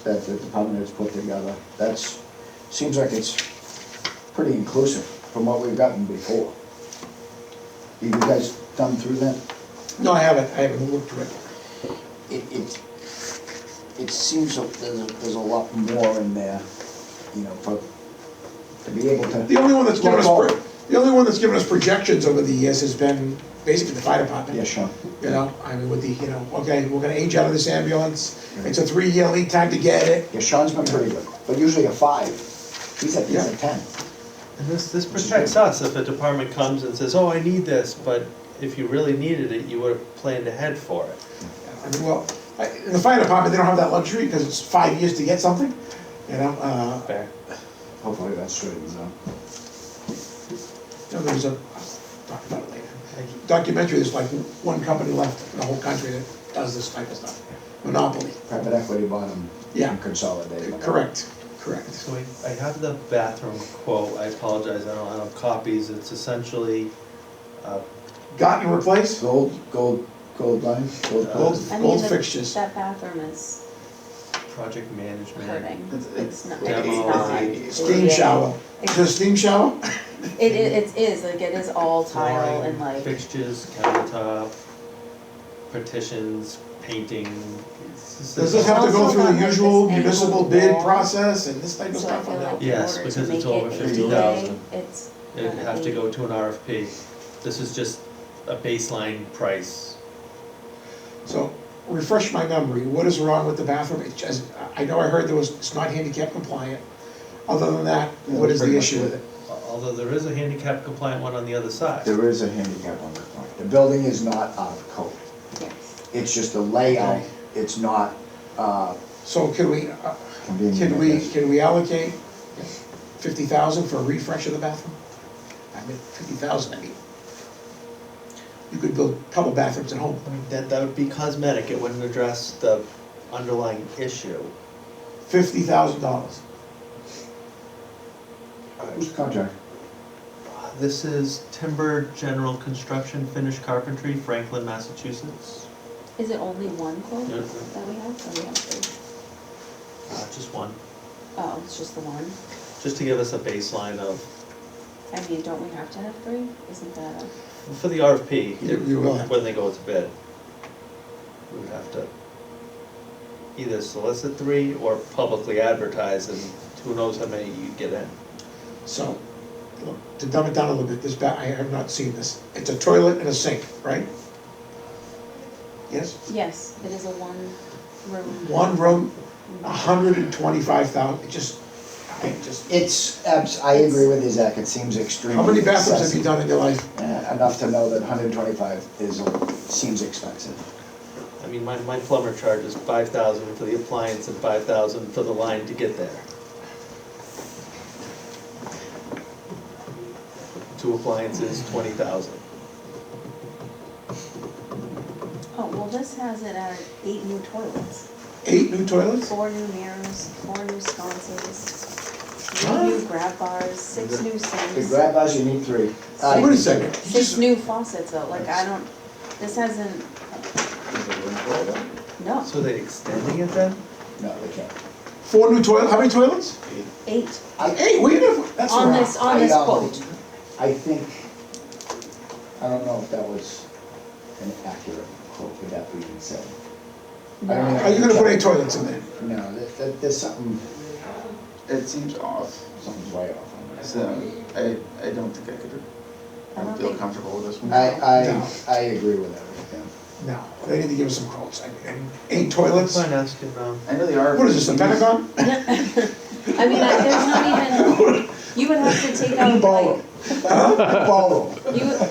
that the department has put together. That's, seems like it's pretty inclusive from what we've gotten before. You guys done through that?
No, I haven't looked through it.
It seems like there's a lot more in there, you know, to be able to.
The only one that's given
Look forward.
the only one that's given us projections over the years has been basically the fire department.
Yeah, sure.
You know, I mean, with the, you know, okay, we're gonna age out of this ambulance, it's a 3-year lead time to get it.
Yeah, Sean's been pretty good, but usually a 5. He's at
Yeah.
10.
And this protects us if a department comes and says, oh, I need this, but if you really needed it, you would have planned ahead for it.
I mean, well, in the fire department, they don't have that luxury, because it's 5 years to get something, you know,
Fair.
Hopefully that straightens out.
you know, there's a, I'll talk about it later. Documentary, there's like one company left in the whole country that does this type of stuff. Monopoly.
Private equity bought them
Yeah.
and consolidated them.
Correct.
So I have the bathroom quote, I apologize, I don't have copies, it's essentially,
Got and replaced,
Gold line, gold.
gold,
I mean,
gold
the-
fixtures.
That bathroom is
project management.
hurting. It's not,
Demo.
it's not.
Steam shower. Is it a steam shower?
It is, like, it is all tile and
Flooring,
like,
fixtures, countertop, partitions, painting.
Does this have to go
Also
through
got,
the
like,
usual
this
municipal
angled
bid
wall.
process and this type of
so I
stuff?
feel
or no?
like in
Yes,
order
because
to
it's
make
over
it
50,000.
ADA, it's.
It'd have to go to an RFP. This is just a baseline price.
So, refresh my memory, what is wrong with the bathroom? It's just, I know I heard it's not handicap compliant. Other than that, what is the issue with it?
Although there is a handicap compliant one on the other side.
There is a handicap on the front. The building is not out of code.
Yes.
It's just the layout,
Okay.
it's not
So can we,
convenient. I guess.
can we allocate 50,000 for a refresh of the bathroom? I mean, 50,000, I mean, you could build a couple bathrooms at home.
I mean, that would be cosmetic, it wouldn't address the underlying issue.
$50,000.
Who's the contract?
This is Timber General Construction Finish Carpentry, Franklin, Massachusetts.
Is it only one quote
Yeah.
that we have, or we have three?
Just one,
Oh, it's just the one?
just to give us a baseline of,
I mean, don't we have to have three? Isn't that a?
for the RFP,
You will have.
when they go to bid, we would have to either solicit 3 or publicly advertise, and who knows how many you get in.
So, look, to dumb it down a little bit, I have not seen this. It's a toilet and a sink, right? Yes?
Yes, it is a one room.
One room, 125,000,
It's, I agree with you, Zach, it seems extremely.
how many bathrooms have you
excessive.
done in your life?
Enough to know that 125 seems expensive.
I mean, my plumber charges 5,000 for the appliance and 5,000 for the line to get there. 2 appliances, 20,000.
Oh, well, this has it at 8 new toilets,
8 new toilets?
4 new mirrors, 4 new sconces, 3 new grab bars, 6 new
The
sinks,
grab bars, you need 3.
Wait a second.
6 new faucets though, like I don't, this hasn't, no,
So they extending it then?
No, they can't.
4 new toilets, how many toilets?
8
Hey, wait a minute, that's
on
wrong.
this quote.
I think, I don't know if that was an accurate quote, with that being said. I don't know.
Are you gonna put any toilets in there?
No, there's something,
It seems off,
something's way off on this.
so I don't think I could, I don't feel comfortable with this one.
I agree with everything.
No, they need to give us some quotes. I mean, 8 toilets?
Fine, ask him,
I know the RFP.
What is this, the Pentagon?
I mean, there's not even, you would have to take out like,
Follow.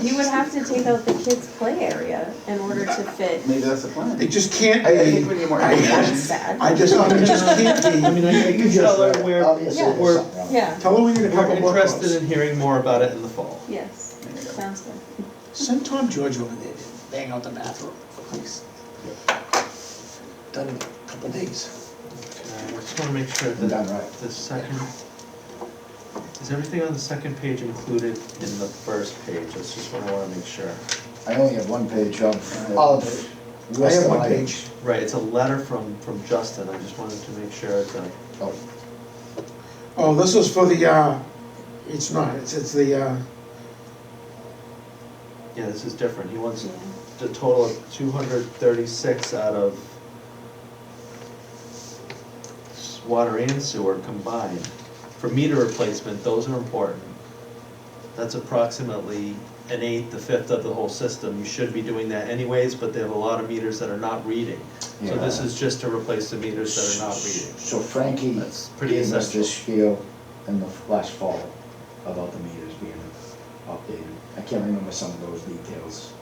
you would have to take out the kids' play area in order to fit.
Maybe that's the plan.
It just can't
I
be.
think we need more
I-
information.
That's sad.
I just can't
I
be.
mean, I can tell her we're
Obviously, there's
we're-
something wrong.
Yeah,
Tell her we need a couple more
interested
quotes.
in hearing more about it in the fall.
yes, sounds good.
Send Tom George over there to bang out the bathroom, please. Done in a couple days.
I just wanna make sure
Done
that
right.
the second, is everything on the second page included in the first page? That's just what I wanna make sure.
I only have one page of
I
list
have
of
one
items.
page.
Right, it's a letter from Justin, I just wanted to make sure that,
Oh,
Oh, this is for the, it's not, it's the,
yeah, this is different. He wants
Yeah.
the total of 236 out of water and sewer combined. For meter replacement, those are important. That's approximately an eighth, a fifth of the whole system. You should be doing that anyways, but they have a lot of meters that are not reading. So this
Yeah.
is just to replace the meters that are not reading.
So Frankie
That's pretty
gave us
essential.
this spiel in the last fall about the meters being updated. I can't remember some of those details.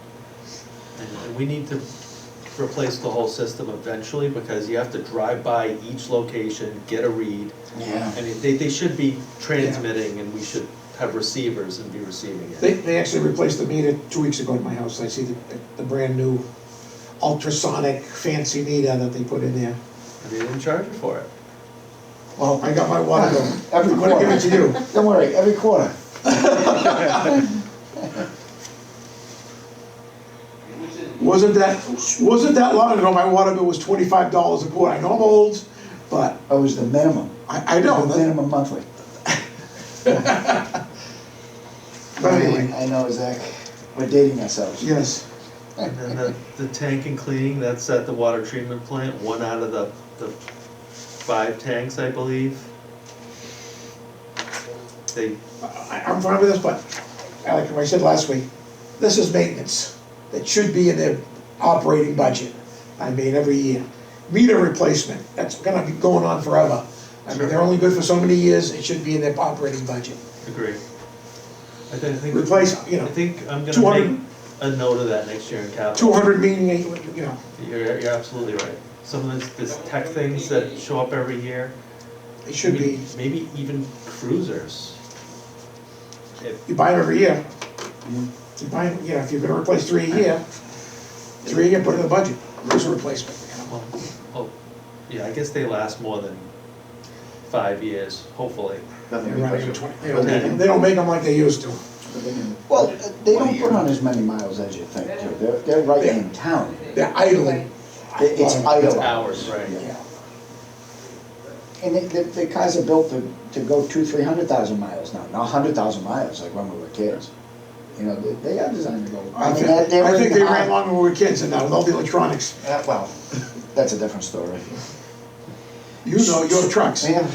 And we need to replace the whole system eventually, because you have to drive by each location, get a read.
Yeah.
I mean, they should be transmitting, and we should have receivers and be receiving it.
they actually replaced the meter 2 weeks ago at my house. I see the brand new ultrasonic fancy meter that they put in there.
And they didn't charge you for it.
Well, I got my water bill.
Every
I'm gonna give it to you.
Don't worry, every quarter.
Wasn't that long ago, my water bill was $25 a quart. I know I'm old, but
It was the minimum.
I know.
The minimum monthly.
But anyway,
I know, Zach. We're dating ourselves.
yes.
And then the tank and cleaning, that's at the water treatment plant, one out of the 5 tanks, I believe. They,
I'm fine with this, but like I said last week, this is maintenance. That should be in their operating budget. I mean, every year. Meter replacement, that's gonna be going on forever. I mean, they're only good for so many years, it should be in their operating budget.
agree. I think.
Replace, you know,
I think I'm gonna
200
make a note of that next year in capital.
200 meeting, you know,
You're absolutely right. Some of this tech things that show up every year.
it should be,
Maybe even cruisers.
you buy them every year. You buy them, you know, if you're gonna replace 3 a year, 3 a year, put it in the budget, there's a replacement. You know.
Oh, yeah, I guess they last more than 5 years, hopefully.
They're running at 20. They don't make them like they used to.
Well, they don't put on as many miles as you think, too. They're right in town.
They're idling.
It's idle.
Hours, right.
Yeah.
And the cars are built to go 200,000-300,000 miles now, not 100,000 miles like when we were kids. You know, they are designed to go.
I
mean,
think
they're
they
in
ran
the-
longer when we were kids and now with all the electronics.
Well, that's a different story.
You know your trucks.
Yeah.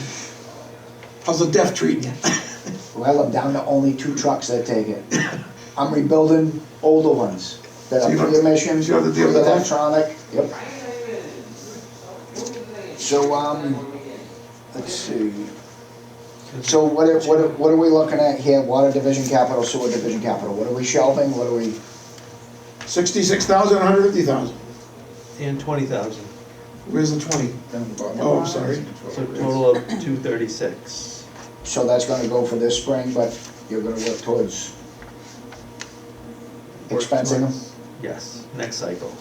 How's the deaf treating you?
Well, I'm down to only 2 trucks that take it. I'm rebuilding older ones that
So
are
you don't-
pre-emissions,
so you have to deal with that?
electronic, yep. So, let's see. So what are we looking at here? Water division capital, sewer division capital. What are we shelving? What are we?
66,000, 150,000.
And 20,000,
Where's the 20? Oh, I'm sorry.
so total of 236.
So that's gonna go for this spring, but you're gonna work towards expensing them?
Yes, next cycle,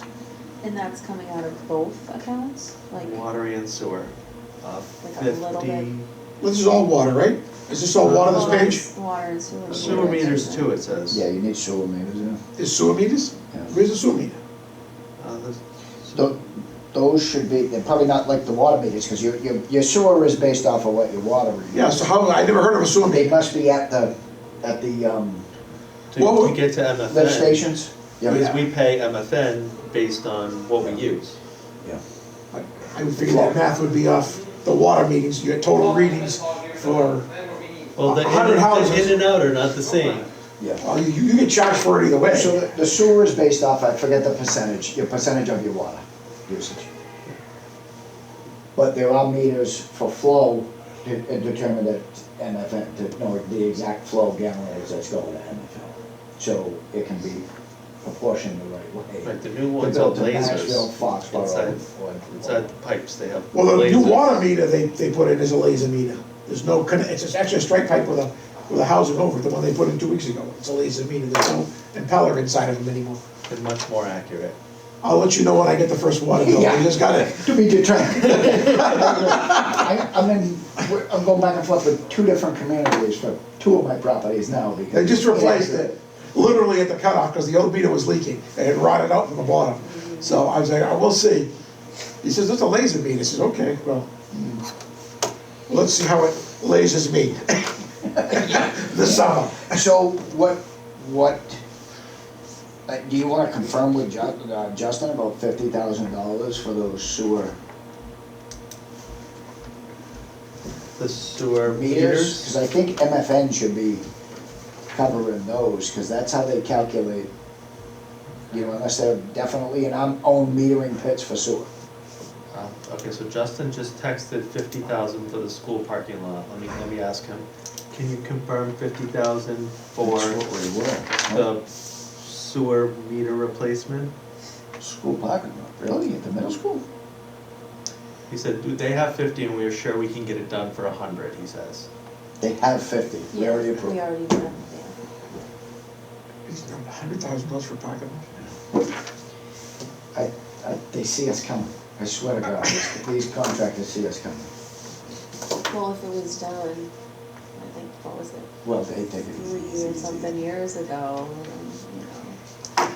And that's coming out of both accounts, like,
water and sewer.
Like a little
50,
This is all water, right? Is this all water,
well,
this page?
that's water and sewer.
sewer meters too, it says.
Yeah, you need sewer meters, yeah.
Is sewer meters?
Yeah.
Where's the sewer meter?
This-
Those should be, they're probably not like the water meters, because your sewer is based off of what your water is.
Yeah, so how, I never heard of a sewer
They
meter.
must be at the
To get to
lift
MFN,
stations?
because we pay MFN based on what we use.
Yeah.
I would figure that math would be off the water meters, your total readings for,
Well, the
100 houses.
in and out are not the same.
Yeah.
well, you get charged for it either way.
So the sewer is based off, I forget the percentage, your percentage of your water usage. But there are meters for flow to determine that MFN, to know the exact flow gallonage that's going to MFN. So it can be proportioned the right way.
Like the new
They're
ones are
built in Nashville,
lasers.
Foxborough.
Inside the pipes, they have
Well, the new
lasers.
water meter they put in is a laser meter. There's no, it's actually a straight pipe with a housing over it, the one they put in 2 weeks ago. It's a laser meter, there's no impeller inside of them anymore.
They're much more accurate.
I'll let you know when I get the first water bill,
Yeah.
you just gotta,
To be determined. I'm going back and forth with 2 different communities for 2 of my properties now because.
they just replaced it, literally at the cutoff, because the old meter was leaking. It had rotted out from the bottom. So I was like, I will see. He says, there's a laser meter. I says, okay, well, let's see how it lasers me this summer.
So what, do you wanna confirm with Justin about $50,000 for those sewer
The sewer
meters? Cause
meters,
I think MFN should be covering those, cause that's how they calculate, you know, unless they're definitely in own metering pits for sewer.
okay, so Justin just texted 50,000 for the school parking lot, let me ask him. Can you confirm 50,000 for
That's what we were.
the sewer meter replacement?
School parking lot, really, at the middle school?
He said, "Dude, they have 50 and we are sure we can get it done for 100, he says.
They have 50, we
Yeah,
already approved.
We already did, yeah.
He's done $100,000 for parking lot.
They see us coming, I swear to God, these contractors see us coming.
Well, if it was done, I think, what was it,
Well, they take it easy.
3 or something years ago, you know.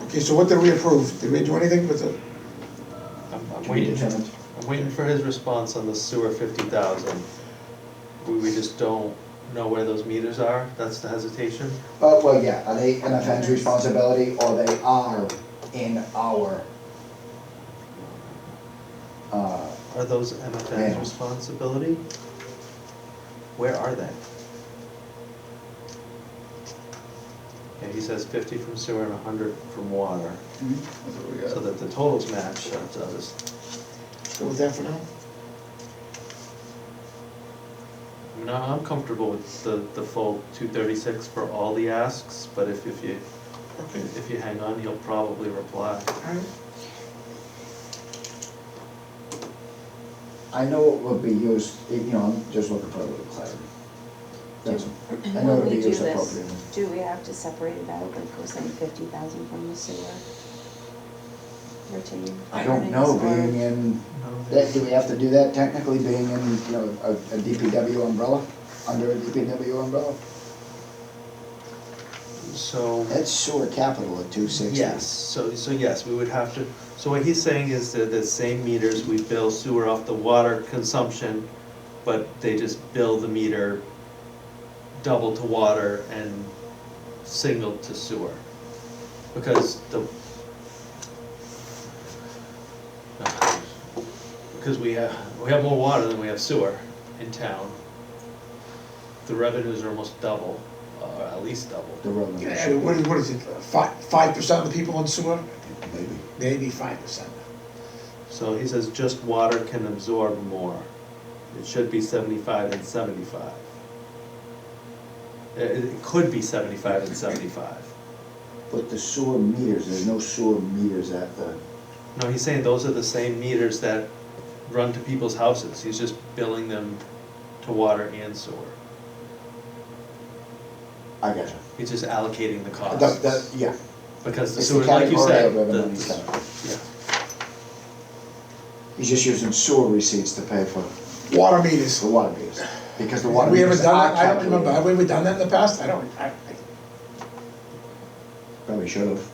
Okay, so what did we approve? Did we do anything with the,
I'm
To be
waiting,
determined.
I'm waiting for his response on the sewer 50,000. We just don't know where those meters are, that's the hesitation.
Well, yeah, are they MFN's responsibility, or they are in our,
Are those MFN's
Yeah.
responsibility? Where are they? Yeah, he says 50 from sewer and 100 from water,
That's what we
so
got.
that the totals match, so I'll just,
go with that for now?
I mean, I'm comfortable with the full 236 for all the asks, but if you hang on, he'll probably reply.
Alright.
I know it will be used, you know, I'm just looking for a little clarity. That's all. I
And
know
when
it'll
we
be
do
used
this,
appropriately.
do we have to separate it out, like we're saying 50,000 from the sewer? Retain
I don't know,
earnings, or-
being in, do we have to do that technically, being in, you know, a DPW umbrella, under a DPW umbrella?
So,
That's sewer capital at 260.
yes, so yes, we would have to, so what he's saying is that the same meters, we bill sewer off the water consumption, but they just bill the meter double to water and single to sewer. Because we have more water than we have sewer in town. The revenues are almost double, at least double.
The road number.
Yeah, what is it, 5% of the people in sewer?
Maybe.
Maybe 5%.
So he says just water can absorb more. It should be 75 and 75. It could be 75 and 75.
But the sewer meters, there's no sewer meters at the,
No, he's saying those are the same meters that run to people's houses. He's just billing them to water and sewer.
I gotcha.
He's just allocating the costs.
Yeah.
Because the
It's
sewer,
the
like you
category
said,
of revenue he's got.
yeah.
He's just using sewer receipts to pay for
Water meters.
the water meters, because the water
We haven't
meters
done
are
that, I don't remember, have
calculated.
we ever done that in the past? I
Probably should have.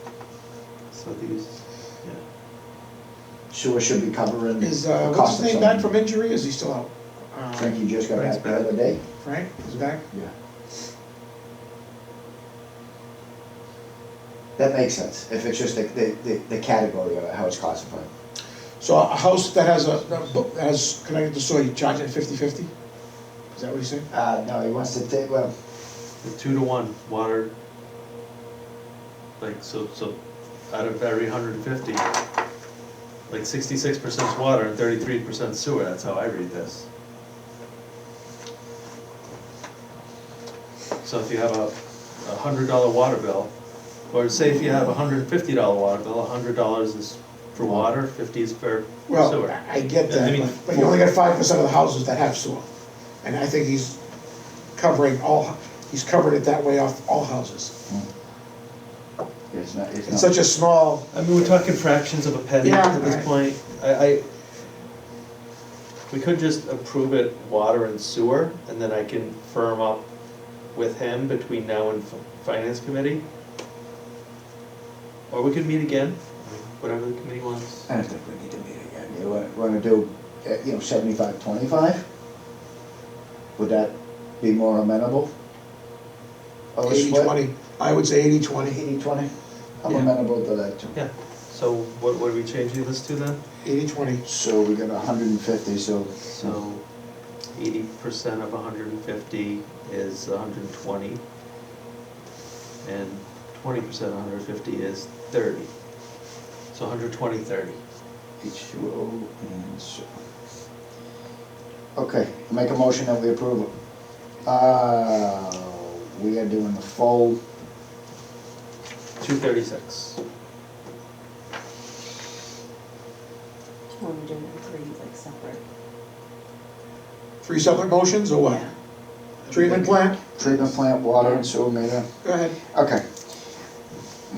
So these, yeah.
Sewer should be covering the
Is,
cost
what's
of
his name back
something.
from injury, is he still out?
I think he just got
Frank's
back the
back.
other day.
Frank, is he back?
Yeah. That makes sense, if it's just the category of it, how it's classified.
So a house that has connected to sewer, you charge it 50/50? Is that what he's saying?
No, he wants to take, well,
The 2-to-1 water, like, so out of every 150, like 66% is water and 33% sewer, that's how I read this. So if you have a $100 water bill, or say if you have a $150 water bill, $100 is for water, 50 is for
Well,
sewer.
I get
I
that,
mean,
but you only got 5% of the houses that have sewer. And I think he's covering he's covered it that way off all houses.
it's not, it's
It's
not.
such a small,
I mean, we're talking fractions of a penny
Yeah,
at this
right.
point. We could just approve it water and sewer, and then I can firm up with him between now and finance committee. Or we could meet again, whatever the committee wants.
I don't think we need to meet again. You wanna do, 75-25? Would that be more amenable? Or a split?
80-20, I would say 80-20.
80-20? I'm
Yeah.
amenable to that too.
Yeah, so what are we changing this to then?
80-20.
So we got 150, so
So 80% of 150 is 120. And 20% of 150 is 30. So 120, 30.
H2O and so. Okay, make a motion that we approve it. We are doing the full,
236.
When we're doing the three, like, separate.
3 separate motions or what?
Yeah.
Treatment plant?
treatment plant, water and sewer meter.
Go ahead.
Okay.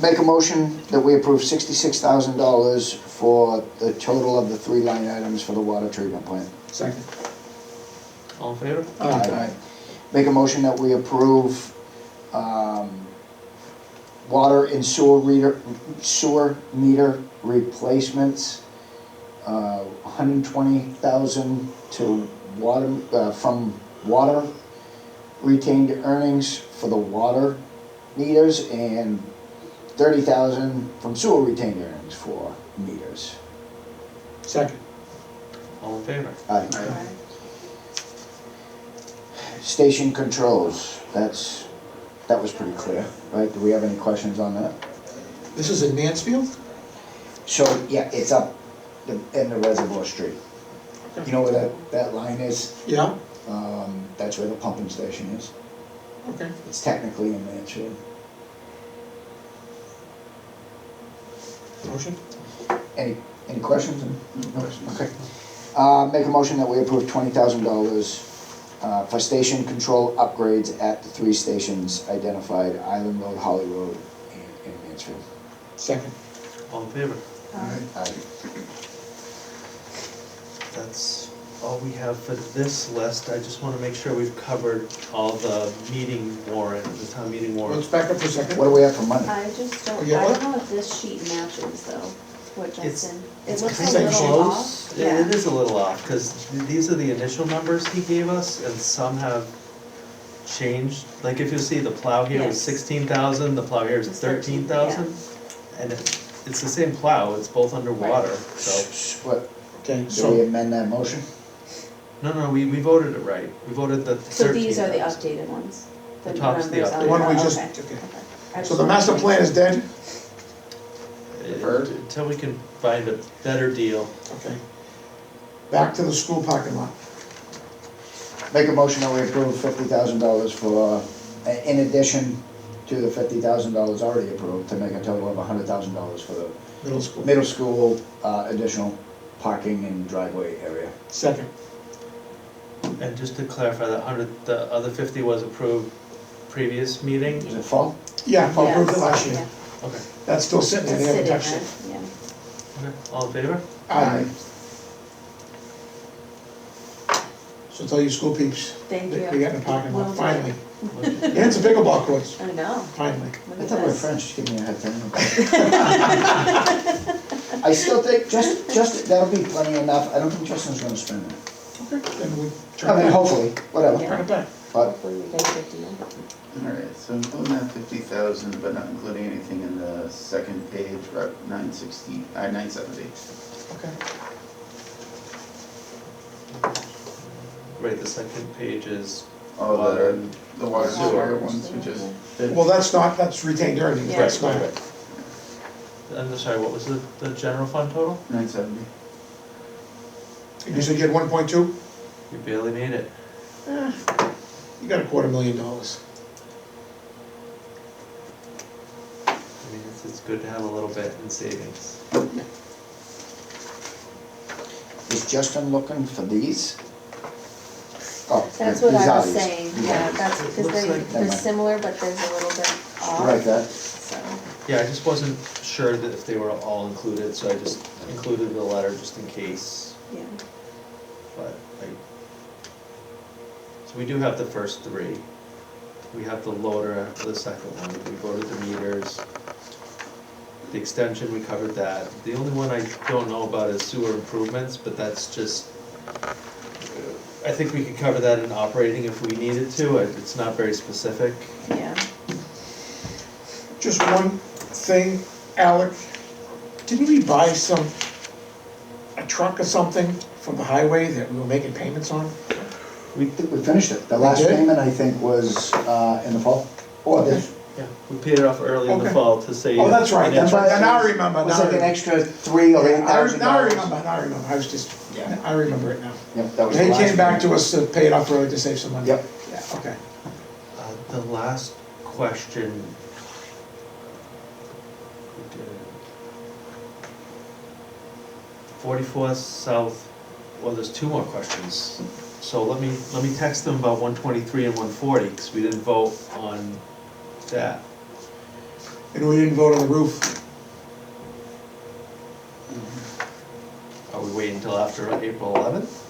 Make a motion that we approve $66,000 for the total of the 3 line items for the water treatment plant.
Second.
All in favor?
Aye. Make a motion that we approve, water and sewer meter replacements, 120,000 to water, from water retained earnings for the water meters, and 30,000 from sewer retained earnings for meters.
Second.
All in favor?
Aye. Station controls, that was pretty clear, right? Do we have any questions on that?
This is in Mansfield?
So, yeah, it's up in the Reservoir Street. You know where that line is?
Yeah,
That's where the pumping station is.
okay.
It's technically in Mansfield.
Motion?
Any questions? No. Okay. Make a motion that we approve $20,000 for station control upgrades at the 3 stations identified, Island Road, Holly Road, and Mansfield.
Second.
All in favor?
Aye.
That's all we have for this list. I just want to make sure we've covered all the meeting warrant, the town meeting
Let's
warrant.
back up for a second.
What do we have for money?
I just don't,
Oh,
I
yeah, what?
don't know if this sheet matches though, what
It's-
Justin, it
It's
looks a
kind of
little
close.
off.
It is a little off, because these are the initial numbers he gave us, and some have changed. Like if you see the plow here was
Yes.
16,000, the plow here is
It's 13,
13,000. And it's the same plow, it's both underwater, so.
What,
Okay,
do we
so,
amend that motion?
No, we voted it right. We voted the 13,000.
So these are the updated ones?
The top's the
numbers
updated.
on
the one we
there?
just,
Okay,
okay.
okay. I
So
just
the master
wanted to
plan
make
is dead?
Deferred?
Until we can find a better deal.
Okay. Back to the school parking lot.
Make a motion that we approve $50,000 for, in addition to the $50,000 already approved, to make a total of $100,000 for the
Middle school.
middle school, additional parking and driveway area.
Second.
And just to clarify, the other 50 was approved previous meeting?
Is it full?
Yeah, I approved it
Yes,
last year.
yeah.
Okay.
That's still sitting there,
It's
they haven't
sitting
touched
there,
it.
yeah.
Okay, all in favor?
Aye. So tell your school peeps,
Thank
they
you.
they got in the parking
Will
lot,
do.
finally. And some pickleball courts,
I know,
finally.
look
I
at
thought my
this.
friends should give me a head time. I still think, just, that'll be plenty enough, I don't think Justin's gonna spend it.
Okay, then we
I
turn
mean,
it back.
hopefully, whatever,
Turn it back.
but,
Hopefully we get 50 in.
Alright, so including that 50,000, but not including anything in the second page, we're at 970.
Okay.
Right, the second page is
All
water.
the water
Sewer.
sewer ones, we just did.
Well, that's retained earnings,
Yeah.
that's not.
I'm sorry, what was the general fund total?
970.
You said you had 1.2?
You barely made it.
You got $250,000.
I mean, it's good to have a little bit in savings.
is Justin looking for these? Oh,
That's what
these
I
are
was
these.
saying,
These
yeah,
are these.
that's because
Looks like-
Never
they're
mind.
similar, but there's a little bit off.
Right, that,
So,
Yeah, I just wasn't sure that if they were all included, so I just included the letter just in case,
yeah.
but so we do have the first 3. We have the loader for the second one, we voted the meters. The extension, we covered that. The only one I don't know about is sewer improvements, but that's just, I think we could cover that in operating if we needed to, it's not very specific.
Yeah.
Just one thing, Alec, didn't we buy a truck or something from the highway that we were making payments on?
I think we finished it. The last
did?
payment, I think, was in the fall, or this.
Yeah, we paid it off early in the
Okay.
fall to save.
Oh, that's right,
financial-
now I remember,
Was
now I
like an
remember.
extra $3,000 or
Yeah,
$8,000.
now I remember, I was just,
Yeah.
I remember it now.
Yep, that was
They
the last
came back
payment.
to us to pay it off early to save some money.
Yep.
Yeah, okay.
The last question. 44 South, well, there's two more questions. So let me text them about 123 and 140, because we didn't vote on that.
And we didn't vote on the roof.
Are we waiting until after April 11th?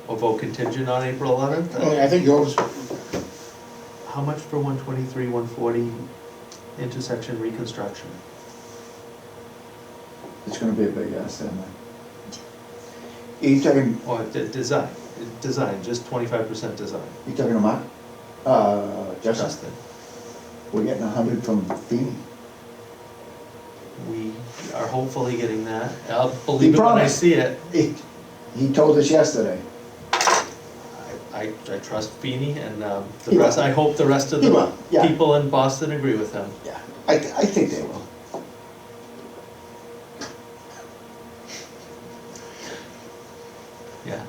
Or vote contingent on April 11th?
Well, I think yours,
How much for 123, 140 intersection reconstruction?
It's gonna be a big ask, then. You talking,
Or design, just 25% design.
you talking to Mark? Justin?
Justin,
We're getting 100 from Feeney.
we are hopefully getting that. I'll believe it when I
promised.
see it.
He told us yesterday.
I trust Feeney and the
He will.
rest, I hope the rest of
He
the
will, yeah.
people in Boston agree with him.
Yeah. I think they will.
Yeah.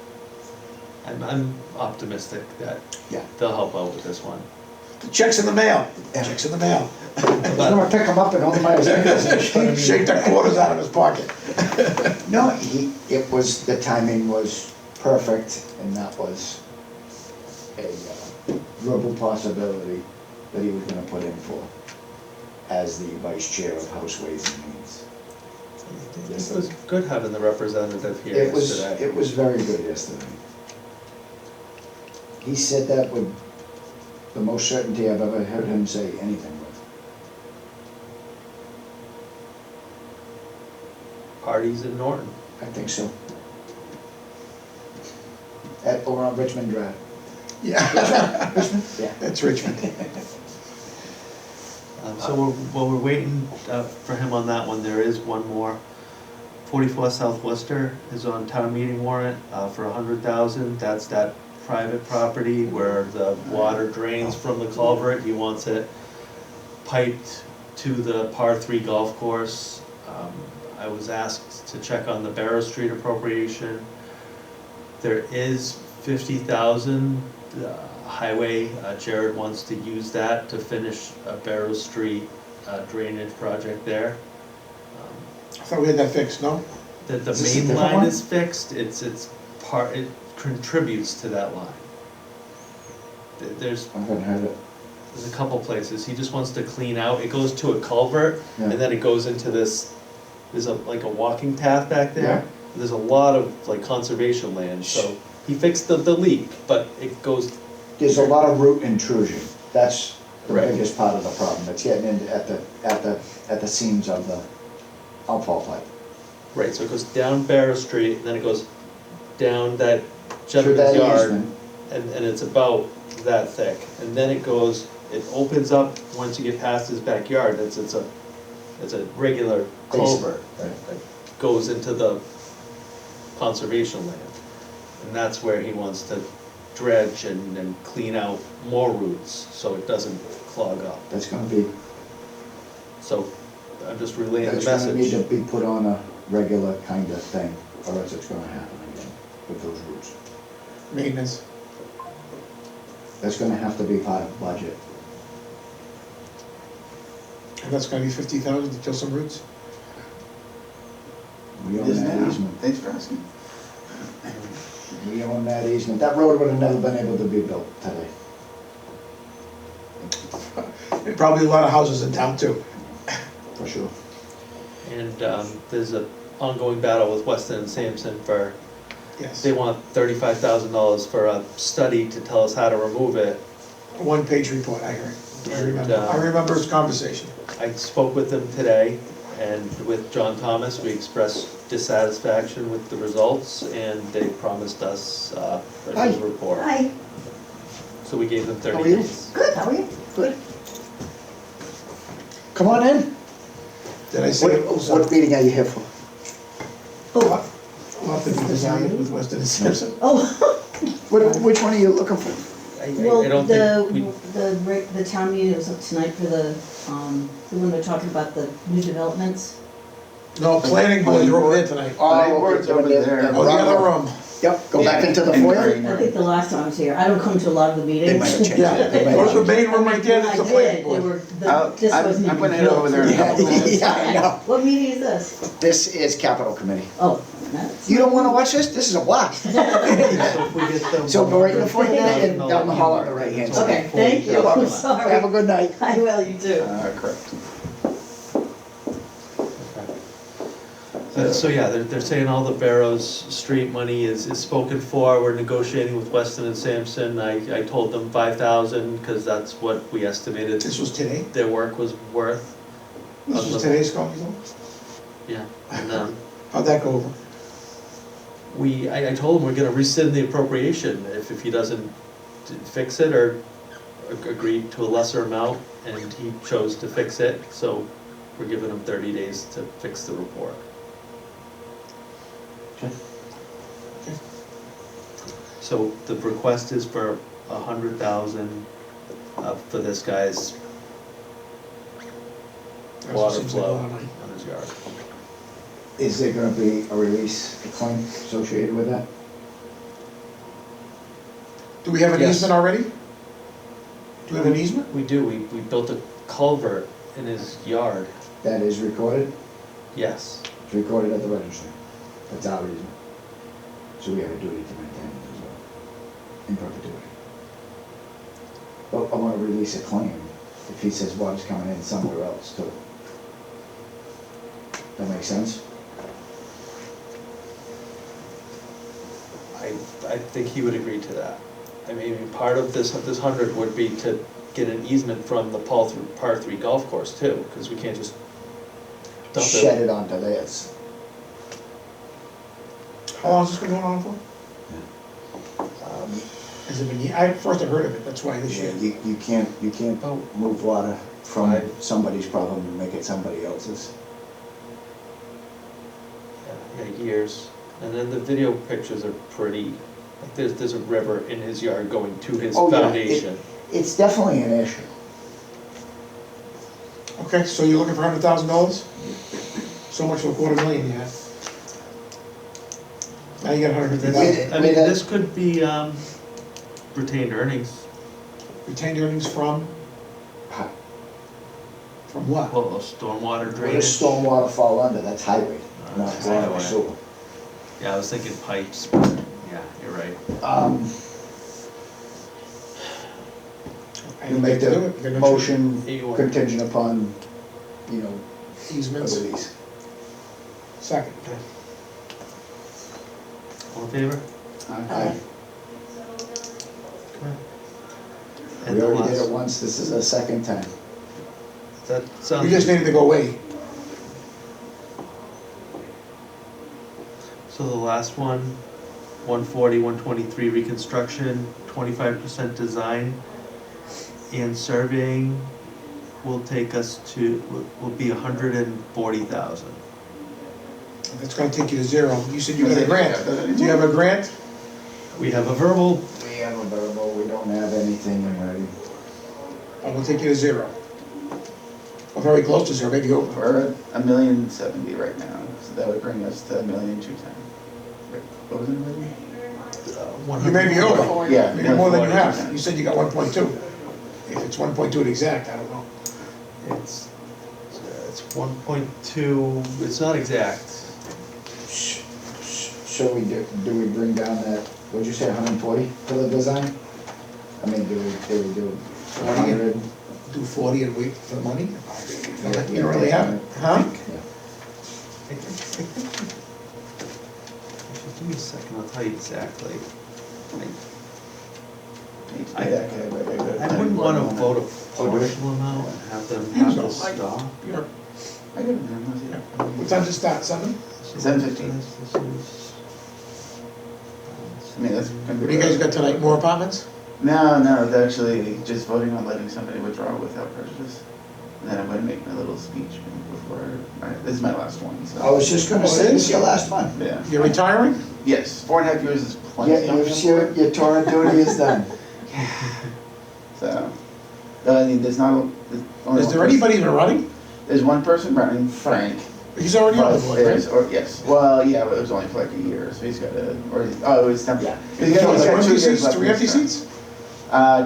I'm optimistic that
Yeah.
they'll help out with this one.
the check's in the mail,
Yeah.
check's in the mail.
I'm gonna pick him up and hold him by his ankles.
Shake the quarters out of his pocket.
No, the timing was perfect, and that was a verbal possibility that he was gonna put in for as the vice chair of House Ways and Means.
It was good having the representative here
It was,
yesterday.
it was very good yesterday. He said that with the most certainty I've ever heard him say anything with.
Parties in Norton.
I think so. Over on Richmond Drive.
Yeah,
Richmond? Yeah.
that's Richmond.
So while we're waiting for him on that one, there is one more. 44 South Worcester is on town meeting warrant for 100,000. That's that private property where the water drains from the culvert. He wants it piped to the par 3 golf course. I was asked to check on the Barrow Street appropriation. There is 50,000 highway, Jared wants to use that to finish a Barrow Street drainage project there.
I thought we had that fixed, no?
The
Is this a
main
different
line
one?
is fixed, it contributes to that line. There's
I haven't heard it.
a couple places, he just wants to clean out, it goes to a culvert,
Yeah.
and then it goes into this, there's like a walking path back
Yeah.
there. There's a lot of like conservation land, so he fixed the leak, but it goes,
There's a lot of root intrusion. That's the
Right.
biggest part of the problem. It's getting in at the seams of the outfall pipe.
right, so it goes down Barrow Street, and then it goes down that
Through that
gentleman's yard,
easement.
and it's about that thick. And then it goes, it opens up, once you get past his backyard, it's a regular culvert
Right.
that goes into the conservation land. And that's where he wants to dredge and clean out more roots, so it doesn't clog up.
That's gonna be,
So I'm just relaying the
that's gonna need to
message.
be put on a regular kind of thing, or else it's gonna happen again with those roots.
Maintenance.
That's gonna have to be part of the budget.
And that's gonna be 50,000 to kill some roots?
We own
Isn't
that
it?
easement.
Thanks for asking.
We own that easement. That road would have never been able to be built today.
And probably a lot of houses in town too.
For sure.
And there's an ongoing battle with Weston and Sampson for,
Yes.
they want $35,000 for a study to tell us how to remove it.
A one-page report, I heard.
And,
I remember his conversation.
I spoke with them today, and with John Thomas, we expressed dissatisfaction with the results, and they promised us a
Hi.
new report.
Hi,
So we gave them
How
30
are you?
days.
good, how are you?
Good. Come on in.
Did I say?
What meeting are you here for?
Oh,
We'll have to be decided with Weston and Sampson.
oh,
Which one are you looking for?
I
well,
don't think we,
the town meeting was up tonight for the one they're talking about the new developments.
No, planning board, you're over there tonight.
Planning board's over there.
Oh, the other room.
Yep, go back into the
In
foyer.
green
I
room.
think the last time I was here, I don't come to a lot of the meetings.
They might have changed
Yeah,
it. They might
go
have
to the
changed it.
main room right there, that's the planning
They
board.
were,
I'll-
this
I'm-
wasn't
I'm
even
gonna head over there in a
built.
couple minutes.
Yeah, I know.
What meeting is this?
This is capital committee.
Oh, that's.
You don't wanna watch this? This is a blast.
so if we get the.
So go right in the foyer there and
I'll
down the
let
hall
you
on the
know.
right hand
It's
side.
Okay, thank you,
You're welcome.
sorry.
Have a good night.
I will, you too.
Correct.
So yeah, they're saying all the Barrows Street money is spoken for, we're negotiating with Weston and Sampson, I told them 5,000, because that's what we estimated
This was today?
their work was worth.
This was today's call, you know?
Yeah, and
How'd that go over?
I told him we're gonna rescind the appropriation if he doesn't fix it or agree to a lesser amount, and he chose to fix it, so we're giving him 30 days to fix the report. So the request is for 100,000 for this guy's water
Seems like a
flow
lot of money.
on his yard.
Is there gonna be a release, a claim associated with that?
Do we have an
Yes.
easement already? Do we have an easement?
We do, we built a culvert in his yard,
That is recorded?
yes.
It's recorded at the registry. That's our reason. So we have a duty to maintain it as well, in perpetuity. But I wanna release a claim if he says water's coming in somewhere else too. That make sense?
I think he would agree to that. I mean, part of this 100 would be to get an easement from the par 3 golf course too, because we can't just dump
Shed
it.
it onto theirs.
How long has this been going on for? Has it been, I first have heard of it, that's why this
Yeah,
year.
you can't
Oh.
move water from
Right.
somebody's problem and make it somebody else's.
Yeah, years. And then the video pictures are pretty, like there's a river in his yard going to his
Oh, yeah,
foundation.
It's definitely an issue.
Okay, so you're looking for $100,000? So much for $250,000 you had. Now you got $150,000.
I mean, this could be retained earnings.
Retained earnings from? From what?
Well, stormwater
Where does
drainage.
stormwater fall under? That's highway, not
That's
water or
highway.
sewer.
Yeah, I was thinking pipes, but yeah, you're right.
I
You
think
make
they do
the
it. They're gonna
motion
You want-
contingent upon, you know,
treat
a
Easements,
release.
second.
All in favor?
Aye.
And
We
the
already did
last-
it once, this is the second time.
That
We
sounds,
just needed to go away.
so the last one, 140, 123 reconstruction, 25% design and surveying will take us to, will be 140,000.
That's gonna take you to zero. You said you got a grant. Do you have a grant?
We have a verbal,
We have a verbal, we don't have anything in writing.
I will take you to zero. Or very close to zero, maybe over.
We're at 1,070,000 right now, so that would bring us to 1,210,000. Wait, what was it, million?
You may be over.
Yeah.
Maybe more than you
140.
have. You said you got 1.2. If it's 1.2 exact, I don't know.
it's 1.2, it's not exact.
So we do we bring down that, what'd you say, 140 for the design? I mean, do we do 100?
Do 40 and wait for the money? You don't really have it, huh?
Actually, give me a second, I'll tell you exactly. I wouldn't wanna vote a partial amount and have them have to stop.
You're-
I could have done those, yeah.
What time does it start, 7?
7:15. I mean, that's gonna be.
What do you guys got tonight, more apartments?
No, they're actually just voting on letting somebody withdraw without prejudice. And then I'm gonna make my little speech before, this is my last one,
I
so.
was just gonna say, this is your last one.
Yeah,
You're retiring?
yes, 4.5 years is plenty.
Yeah, your tour of duty is done.
So, I mean, there's not, there's only
Is
one
there
person-
anybody even running?
There's one person running, Frank.
He's already on the board, right?
Yes, well, yeah, but it was only for like a year, so he's got to, it was temporary.
Yeah.
He's got
Two
like 2
empty
years
seats,
left
3
in
empty
his term.
seats?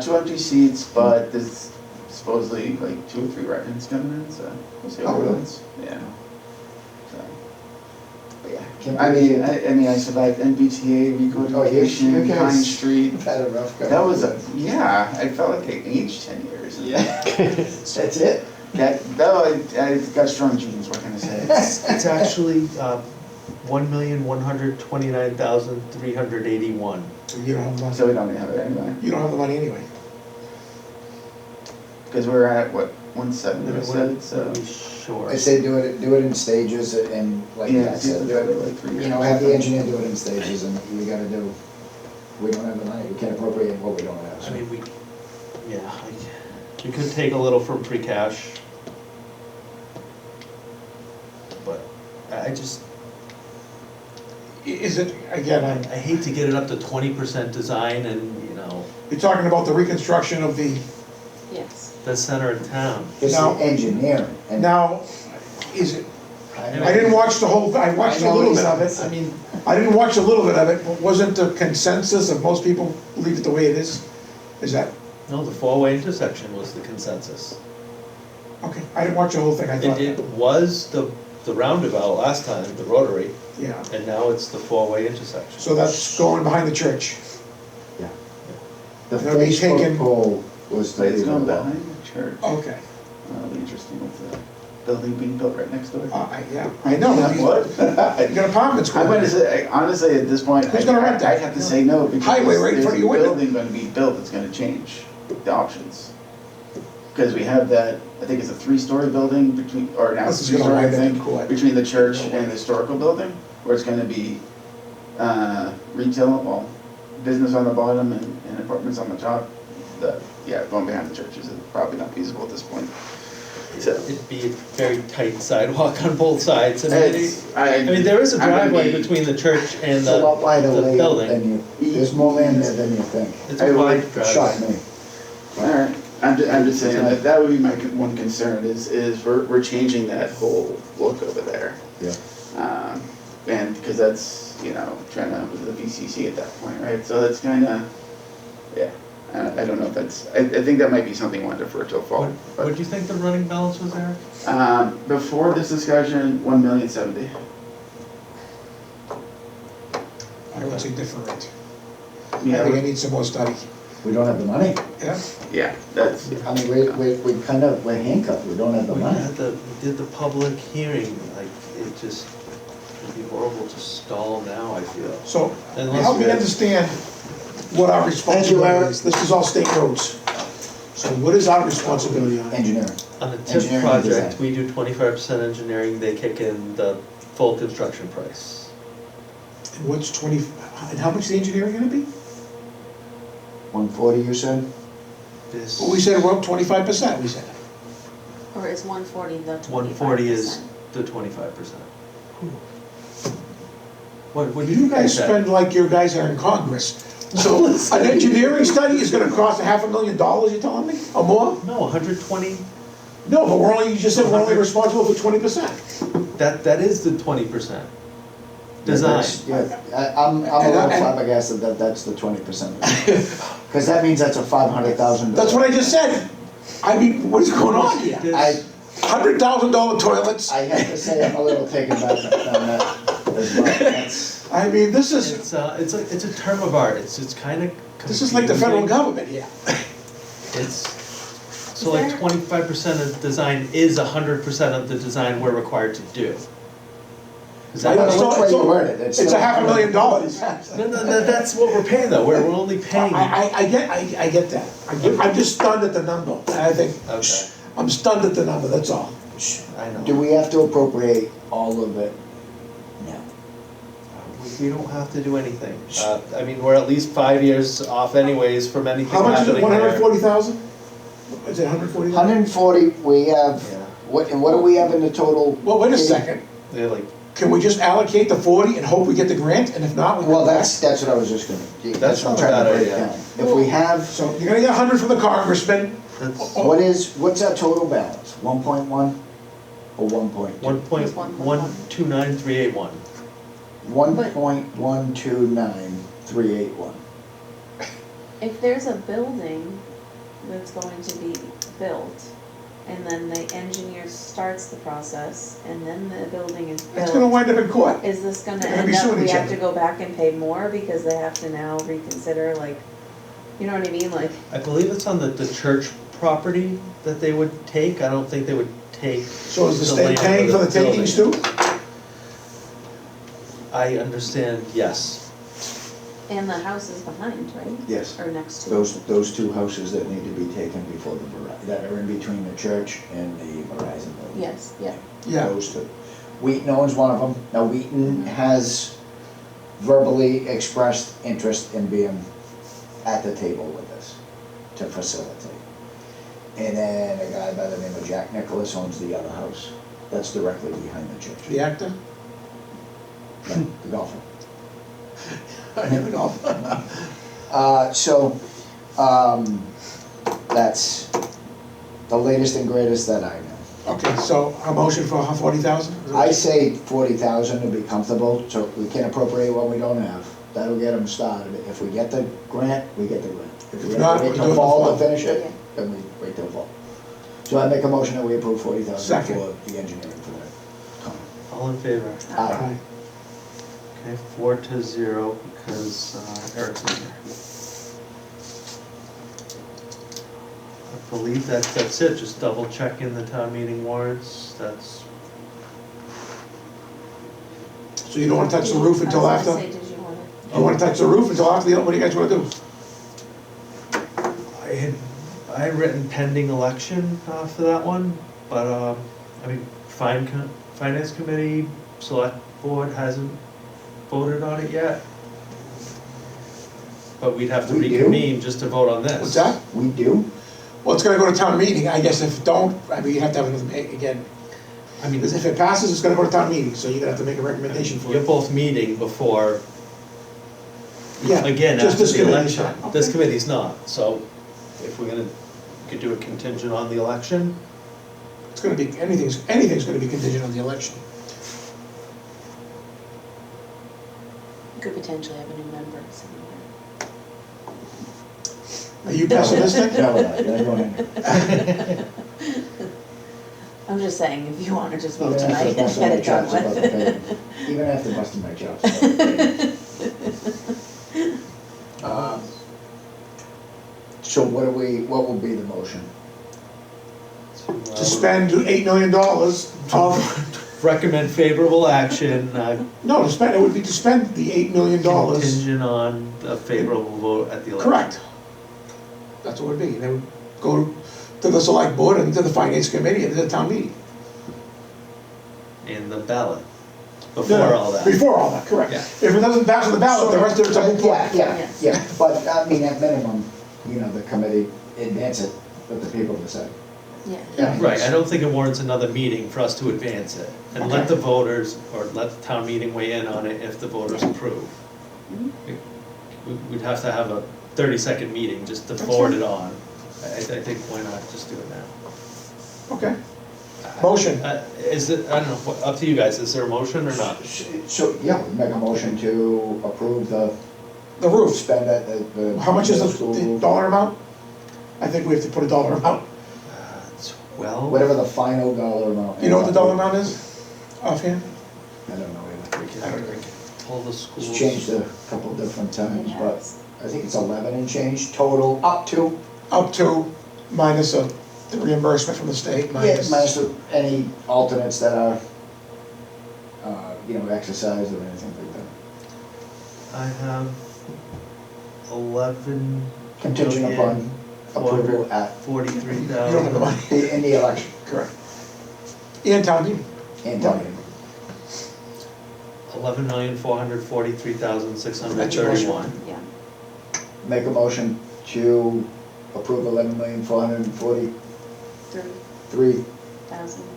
2 empty seats, but there's supposedly like 2 or 3 write-ins coming in, so we'll see
Oh,
how it
really?
goes. Yeah. So, but yeah,
Can't
I
believe
mean, I survived NBTA, recodification,
you guys-
Pine Street.
You've had a rough go.
That was yeah, I felt like I aged 10 years.
Yeah. That's it.
I got strong genes, what can I say?
It's actually, 1,129,381.
So you don't have the money.
So we don't have it anyway,
You don't have the money anyway.
because we're at, what, 170, I said, so.
Sure.
I say do it in stages and like
Yeah,
that said,
do it like 3 years.
you know, have the engineer do it in stages and we gotta do, we don't have the money, we can't appropriate what we don't have.
I
so.
mean, we could take a little from free cash. But I just,
Is it, again,
I hate to get it up to 20% design and,
you're talking about the reconstruction of the,
Yes.
the center of town.
It's the
Now-
engineering and.
now, is it,
know-
I didn't watch the whole, I watched a little bit of it.
I mean,
I didn't watch a little bit of it, but wasn't the consensus of most people leave it the way it is? Is that,
no, the four-way intersection was the consensus.
okay, I didn't watch the whole thing, I thought,
It was the roundabout last time, the rotary,
yeah.
and now it's the four-way intersection.
So that's going behind the church.
Yeah. The
They'll be taking-
Facebook poll was to
So it's
leave it
going
alone.
behind the church.
Okay,
That'll be interesting with the building being built right next door.
yeah, I know.
What?
You got apartments
I'm
going
gonna say, honestly, at this point,
Who's gonna rent that?
I have to say no, because
Highway right in front of your window.
there's a building gonna be built that's gonna change the options. Because we have that, I think it's a 3-story building between, or now it's
This
a
is gonna
3-story, I
wind up in
think,
court.
between the church and the historical building, where it's gonna be, retail, well, business on the bottom and apartments on the top. Going behind the church is probably not feasible at this point. So,
It'd be a very tight sidewalk on both sides. I mean,
I
I mean, there is a
I'm gonna
driveway
be-
between the church and
It's a lot wider
the
layout
building.
than you, there's more land there than you think.
It's
I
a
would
wide
Shocked
driveway.
me.
Alright, I'm just saying that would be my one concern is we're changing that whole look over there.
Yeah.
And because that's, trying to, with the VCC at that point, right? So that's kinda, yeah, I don't know if that's, I think that might be something we want to defer till fall.
What do you think the running balance was, Eric?
Before this discussion, 1,070,000.
I would say different rate. I
Yeah,
think I need some more study.
We don't have the money.
Yeah,
yeah, that's,
I mean, we're handcuffed, we don't have the
We
money.
did the public hearing, like, it just, it'd be horrible to stall now, I feel.
so
Unless
help me
we-
understand what our responsibility is. This is all state roads. So what is our responsibility on it?
Engineering.
On the TIP
Engineering and
project,
design.
we do 25% engineering, they kick in the full construction price.
And what's 20, and how much is the engineering gonna be?
140, you said?
This,
Well, we said we're up 25%, we said.
Or is 140 the 25%?
140 is the 25%. What do
You guys
think that-
spend like your guys are in Congress. So an engineering study is gonna cost $500,000, you're telling me, or more?
No, 120,
No, but you just said we're only responsible for 20%.
that is the 20%. Design.
Yeah, I'm a
And
little
I-
flabbergasted that that's the 20%. Because that means that's a $500,000.
That's what I just said. I mean, what is going on here?
I,
$100,000 toilets.
I have to say, I'm a little taken back on that as well. That's-
I mean, this is
It's a term of art, it's kind of.
like the federal government here.
It's, so like 25% of design is 100% of the design we're required to do. Is
I
that,
know,
Which way you word it,
It's a $500,000.
that's what we're paying though, we're only paying.
I get that. I'm just stunned at the number. And I think,
Okay,
I'm stunned at the number, that's all.
I know.
Do we have to appropriate all of it? No.
We don't have to do anything. I mean, we're at least 5 years off anyways from anything
How much is it,
happening there.
140,000? Is it 140,000?
140, we have,
Yeah.
what do we have in the total?
Well, wait a second.
They're like,
Can we just allocate the 40 and hope we get the grant, and if not, we
Well,
come back?
that's what I was just gonna,
That's
what I'm
not a
trying to
bad
break
idea.
down. If we have,
So you're gonna get 100 from the congressman.
that's
what's our total balance? 1.1 or 1.2?
1.129381.
1.129381.
If there's a building that's going to be built, and then the engineer starts the process, and then the building is
It's gonna
built,
wind up in court.
is this gonna
They're gonna be
end up,
suing
we
each
have
other.
to go back and pay more because they have to now reconsider, like, you know what I mean, like,
I believe it's on the church property that they would take. I don't think they would take.
So is the state
land
paying for the takings too?
building. I understand, yes.
and the house is behind, right?
Yes.
Or next to.
Those two houses that need to be taken before the, that are in between the church and the Verizon building.
Yes, yeah.
Yeah.
Those two. Wheaton owns one of them. Now Wheaton has verbally expressed interest in being at the table with us to facilitate. And then a guy by the name of Jack Nicholas owns the other house. That's directly behind the church.
The actor?
Yeah, the golfer.
I never know.
That's the latest and greatest that I know.
Okay, so a motion for 40,000?
I say 40,000 to be comfortable, so we can appropriate what we don't have. That'll get them started. If we get the grant, we get the grant. If we
If not,
have to
we
wait
do it
till
in
fall
the
to finish it, then we wait till fall. So I make a motion that we approve 40,000
Second.
for the engineering for that.
All in favor?
Aye.
Okay, 4-0 because Eric's in here. I believe that's it, just double checking the town meeting warrants, that's,
So you don't wanna touch the roof until
I was
after?
gonna say, did you wanna?
You wanna touch the roof until after, what do you guys wanna do?
I had written pending election for that one, but, I mean, finance committee, select board hasn't voted on it yet. But we'd have to
We do?
reconvene just to vote on this.
What's that?
We do?
Well, it's gonna go to town meeting, I guess if it don't, I mean, you have to have another, again,
I mean,
because if it passes, it's gonna go to town meeting, so you're gonna have to make a recommendation for
you're
it.
both meeting before,
Yeah,
again,
just
after
this
the
committee,
election.
okay.
This committee's not, so if we're gonna, we could do a contingent on the election.
It's gonna be, anything's gonna be contingent on the election.
You could potentially have a new member somewhere.
Are you pessimistic?
No, we're not. They're going in there.
I'm just saying, if you wanna just
Even
vote
after
tonight and
busting
get
my
it done
chops about the
with.
payment. Even after busting my chops. about the payment. So what will be the motion?
To spend $8 million of,
Recommend favorable action,
no, to spend, it would be to spend the $8 million.
contingent on a favorable vote at the election.
Correct. That's what it would be, and it would go to the select board and to the finance committee and to the town meeting.
In the ballot, before all that.
Before all that, correct.
Yeah.
If it doesn't pass the ballot, the rest of it's a moot point.
Yeah, but I mean, at minimum, the committee advance it, let the people decide.
Yeah.
Yeah.
Right, I don't think it warrants another meeting for us to advance it, and let
Okay.
the voters, or let the town meeting weigh in on it if the voters approve. We'd have to have a 30-second meeting just to
That's
forward
fine.
it on. I think, why not just do it now?
Okay, motion.
Is it, I don't know, up to you guys, is there a motion or not?
So, yeah, we make a motion to approve the
The roof,
spend at the.
how much is
middle
the
school,
dollar amount? I think we have to put a dollar amount.
12?
Whatever the final dollar amount.
You know what the dollar amount is offhand?
I don't know either.
We can pull the schools.
It's changed a couple different times,
It
but
has.
I think it's 11 and change total, up to.
Up to minus the reimbursement from the state, minus.
Minus any alternates that are exercised or anything like that?
I have 11
Contingent upon approval at,
You don't have the
43,000.
money.
in the election,
Correct. And town meeting.
and town meeting.
11,443,631.
Yeah.
Make a motion to approve $11,443,631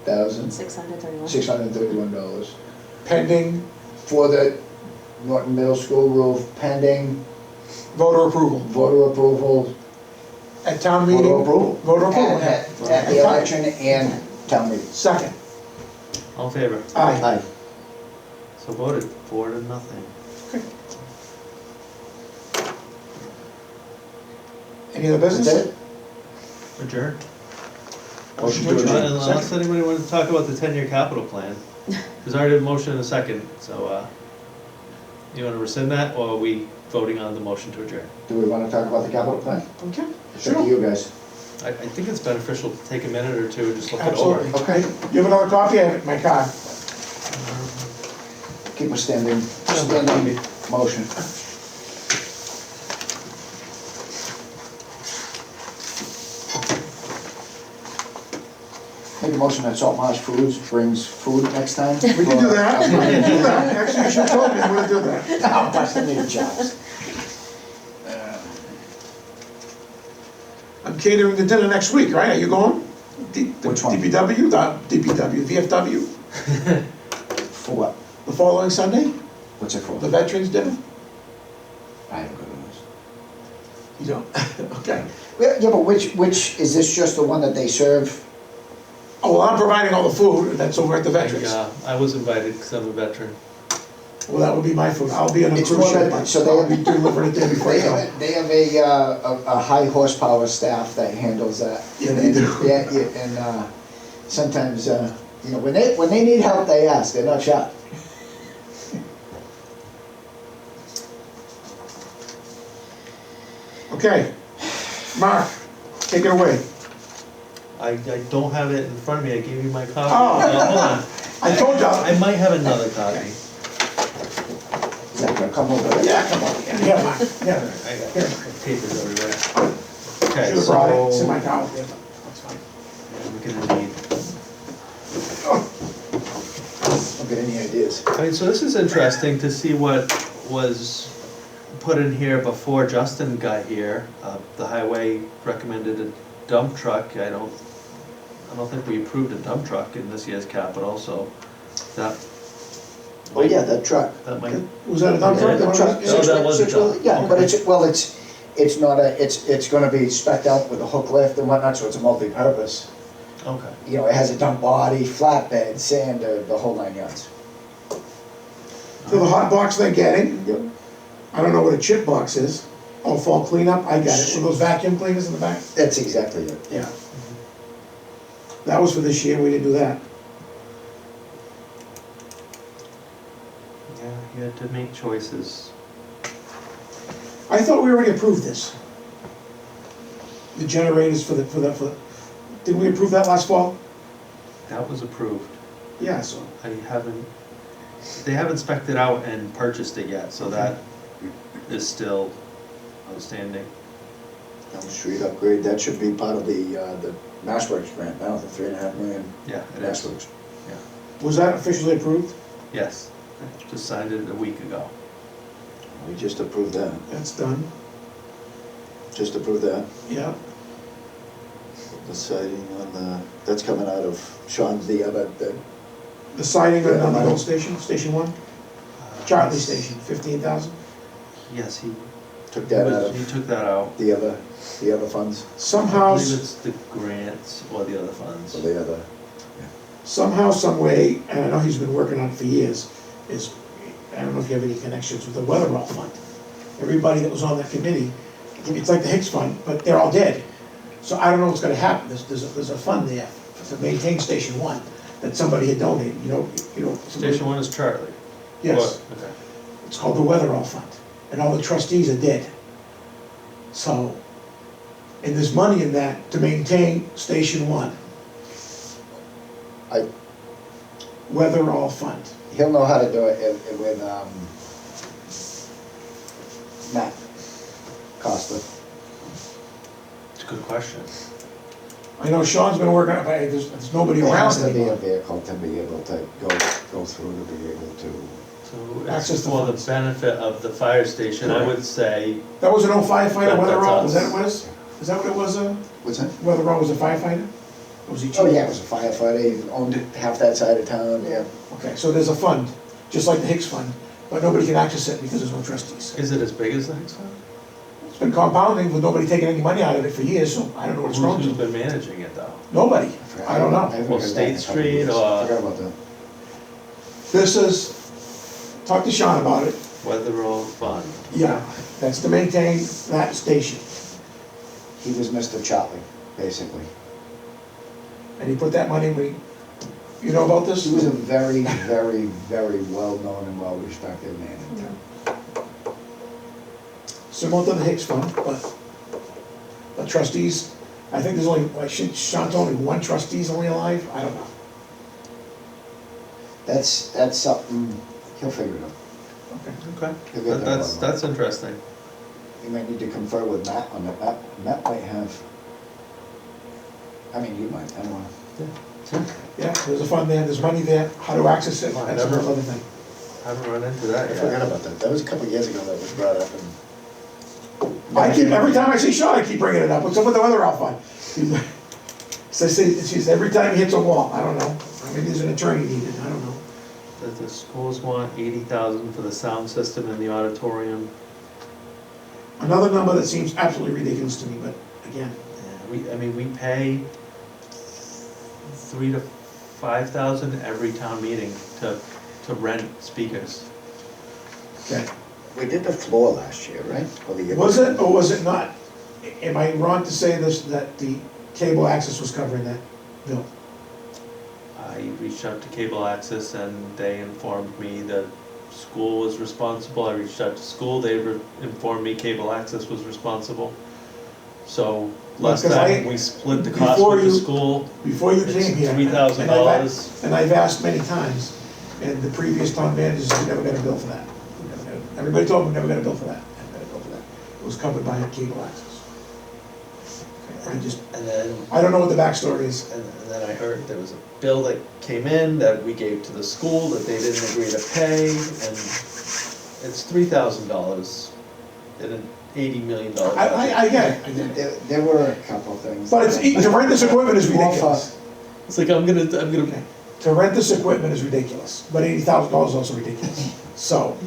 $30,631.
Pending
for the Norton Middle School roof, pending
voter approval.
voter approval.
At town meeting.
Voter approval.
Voter approval.
At the election and town meeting.
Second.
All in favor?
Aye.
Aye.
So voted, 4-0.
Any other
That's
business?
it?
Adjourn.
Motion to adjourn.
Unless anybody wants to talk about the 10-year capital plan. There's already a motion and a second, so, you wanna rescind that, or are we voting on the motion to adjourn?
Do we want to talk about the capital plan?
Okay.
It's up to you guys.
I think it's beneficial to take a minute or two and just look it over.
Absolutely.
Okay.
You have another copy? I have it in my car.
Keep a standing motion. Make a motion that Salt Marsh Foods brings food next time.
We can do that. We can do that. Actually, you should have told me I'm gonna do that.
I'm busting their chops.
I'm catering the dinner next week, right? Are you going?
Which one?
DPW, VFW,
For what?
the following Sunday,
What's it for?
the Veterans Dinner?
I haven't got a list.
You don't? Okay.
Yeah, but which, is this just the one that they serve?
Oh, well, I'm providing all the food, and that's over at the Veterans.
I was invited because I'm a veteran.
Well, that will be my food. I'll be on a
It's
cruise
more
ship,
than-
but
so
I'll
they-
be delivering it there before I
They
go.
have a high horsepower staff that handles that.
Yeah, they do.
Yeah, and sometimes, when they need help, they ask, they're not shy.
Okay. Mark, take it away.
I don't have it in front of me, I gave you my copy.
Oh.
Hold on,
I told you.
I might have another copy.
Is that gonna come over?
Yeah, come on. Yeah, Mark. Yeah.
I got papers everywhere. Okay,
Should have brought it. It's in my
so,
car. That's fine.
we're gonna need,
Don't get any ideas.
I mean, so this is interesting to see what was put in here before Justin got here. The highway recommended a dump truck. I don't think we approved a dump truck in this year's capital, so that,
Oh, yeah, that truck.
that might,
Was that a dump truck?
Yeah,
The truck,
Oh, that was a truck.
Yeah, but it's not it's gonna be spec'd out with a hook lift and whatnot, so it's a multi-purpose.
okay.
It has a dump body, flatbed, sander, the whole 9 yards.
So the hot box they're getting,
Yep.
I don't know what a chip box is. Oh, fall cleanup, I got it. With those vacuum cleaners in the back?
That's exactly it.
Yeah. That was for this year, we didn't do that.
Yeah, you had to make choices.
I thought we already approved this. The generators for didn't we approve that last fall?
That was approved.
Yeah, so,
They haven't spec'd it out and purchased it yet, so that is still outstanding.
Elm Street upgrade, that should be part of the MassWorks grant now, the $3.5 million
Yeah, it is.
MassWorks.
was that officially approved?
Yes, I just signed it a week ago.
We just approved that,
That's done,
just approved that.
yeah.
The siding on that's coming out of Sean's, the
The siding on the old station, Station 1? Charlie Station, 15,000?
Yes, he
took that out
he
of
took that out.
the other funds,
I
Somehow,
believe it's the grants or the other funds.
so the other.
somehow, some way, and I know he's been working on it for years, is, I don't know if you have any connections with the Weatherall Fund. Everybody that was on that committee, it's like the Hicks Fund, but they're all dead. So I don't know what's gonna happen. There's a fund there to maintain Station 1 that somebody had donated, somebody-
Station 1 is Charlie.
Yes,
Or- okay.
it's called the Weatherall Fund, and all the trustees are dead. So, and there's money in that to maintain Station 1.
I-
Weatherall Fund.
he'll know how to do it with, Matt Costa.
It's a good question.
I know Sean's been working on it, but there's nobody
There
around
has to be a
anymore.
vehicle to be able to go through to be able to.
So
Access
it's
the
for the
funds.
benefit of the fire station, I would say,
That was an old firefighter,
That's
Weatherall, was that
us.
what it was? Is that what it was,
What's that?
Weatherall was a firefighter? Or was he chief?
Oh, yeah, it was a firefighter, he owned half that side of town, yeah.
Okay, so there's a fund, just like the Hicks Fund, but nobody can access it because there's no trustees.
is it as big as the Hicks Fund?
It's been compounding with nobody taking any money out of it for years, so I don't know what it's grown
Who's
to.
been managing it though?
Nobody, I don't know.
haven't
Well,
heard that
State
in a couple
Street
years.
or-
Forgot about that.
This is, talk to Sean about it,
Weatherall Fund.
yeah, that's to maintain that station.
He was Mr. Charlie, basically.
And he put that money, you know about this?
He was a very, very, very well-known and well-respected man in town.
Similar to the Hicks Fund, but the trustees, I think there's only, like, Sean told me, one trustee's only alive, I don't know.
That's something, he'll figure it out.
Okay.
Okay,
He'll get there
that's,
one
that's interesting.
You might need to confer with Matt on that. Matt might have, I mean, you might, I don't know.
Yeah, there's a fund there, there's money there, how to access it,
Oh, I
that's
never-
another thing.
Haven't run into that
I
yet.
forgot about that. That was a couple of years ago that was brought up and.
I keep, every time I see Sean, I keep bringing it up, what's up with the weather out fund? So she says, every time he hits a wall, I don't know, maybe there's an attorney needed, I don't know.
The schools want 80,000 for the sound system in the auditorium.
Another number that seems absolutely ridiculous to me, but again,
I mean, we pay 3,000 to 5,000 every town meeting to rent speakers.
okay.
We did the floor last year, right? Or the year
Was
before?
it or was it not? Am I wrong to say this, that the cable access was covering that bill?
I reached out to Cable Access and they informed me that school was responsible. I reached out to school, they informed me Cable Access was responsible. So last
Because
time we split the cost
before
with the
you-
school.
Before you
It's
came here.
$3,000.
And I've asked many times, and the previous town managers, we never got a bill for that. We never got a- Everybody told me we never got a bill for that. Never got a bill for that. It was covered by cable access. Okay,
And then
I don't know what the backstory is.
And then I heard there was a bill that came in that we gave to the school that they didn't agree to pay, and it's $3,000 in an $80 million budget.
I get it, I get it.
There were a couple of things.
But it's, to rent this equipment is
More
ridiculous.
It's like, I'm gonna,
Okay. To rent this equipment is ridiculous, but $80,000 is also ridiculous. So,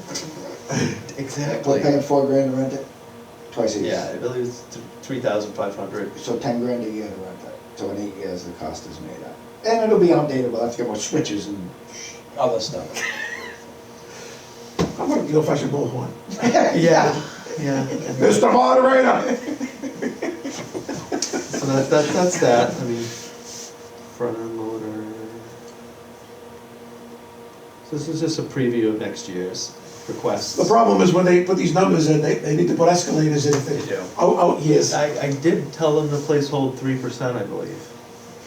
We're
exactly.
paying $4,000 to rent it, twice a year.
Yeah, I believe it's 3,500.
So $10,000 a year to rent it. So in 8 years, the cost is made up. And it'll be outdated, we'll have to get more switches and other stuff.
I'm gonna go fetch a bullhorn.
Yeah.
Mr. Moderator!
So that's that, I mean, front end loader. So this is just a preview of next year's requests.
The problem is when they put these numbers in, they need to put escalators in if
They
they,
do.
out years.
I did tell them to placehold 3%, I believe,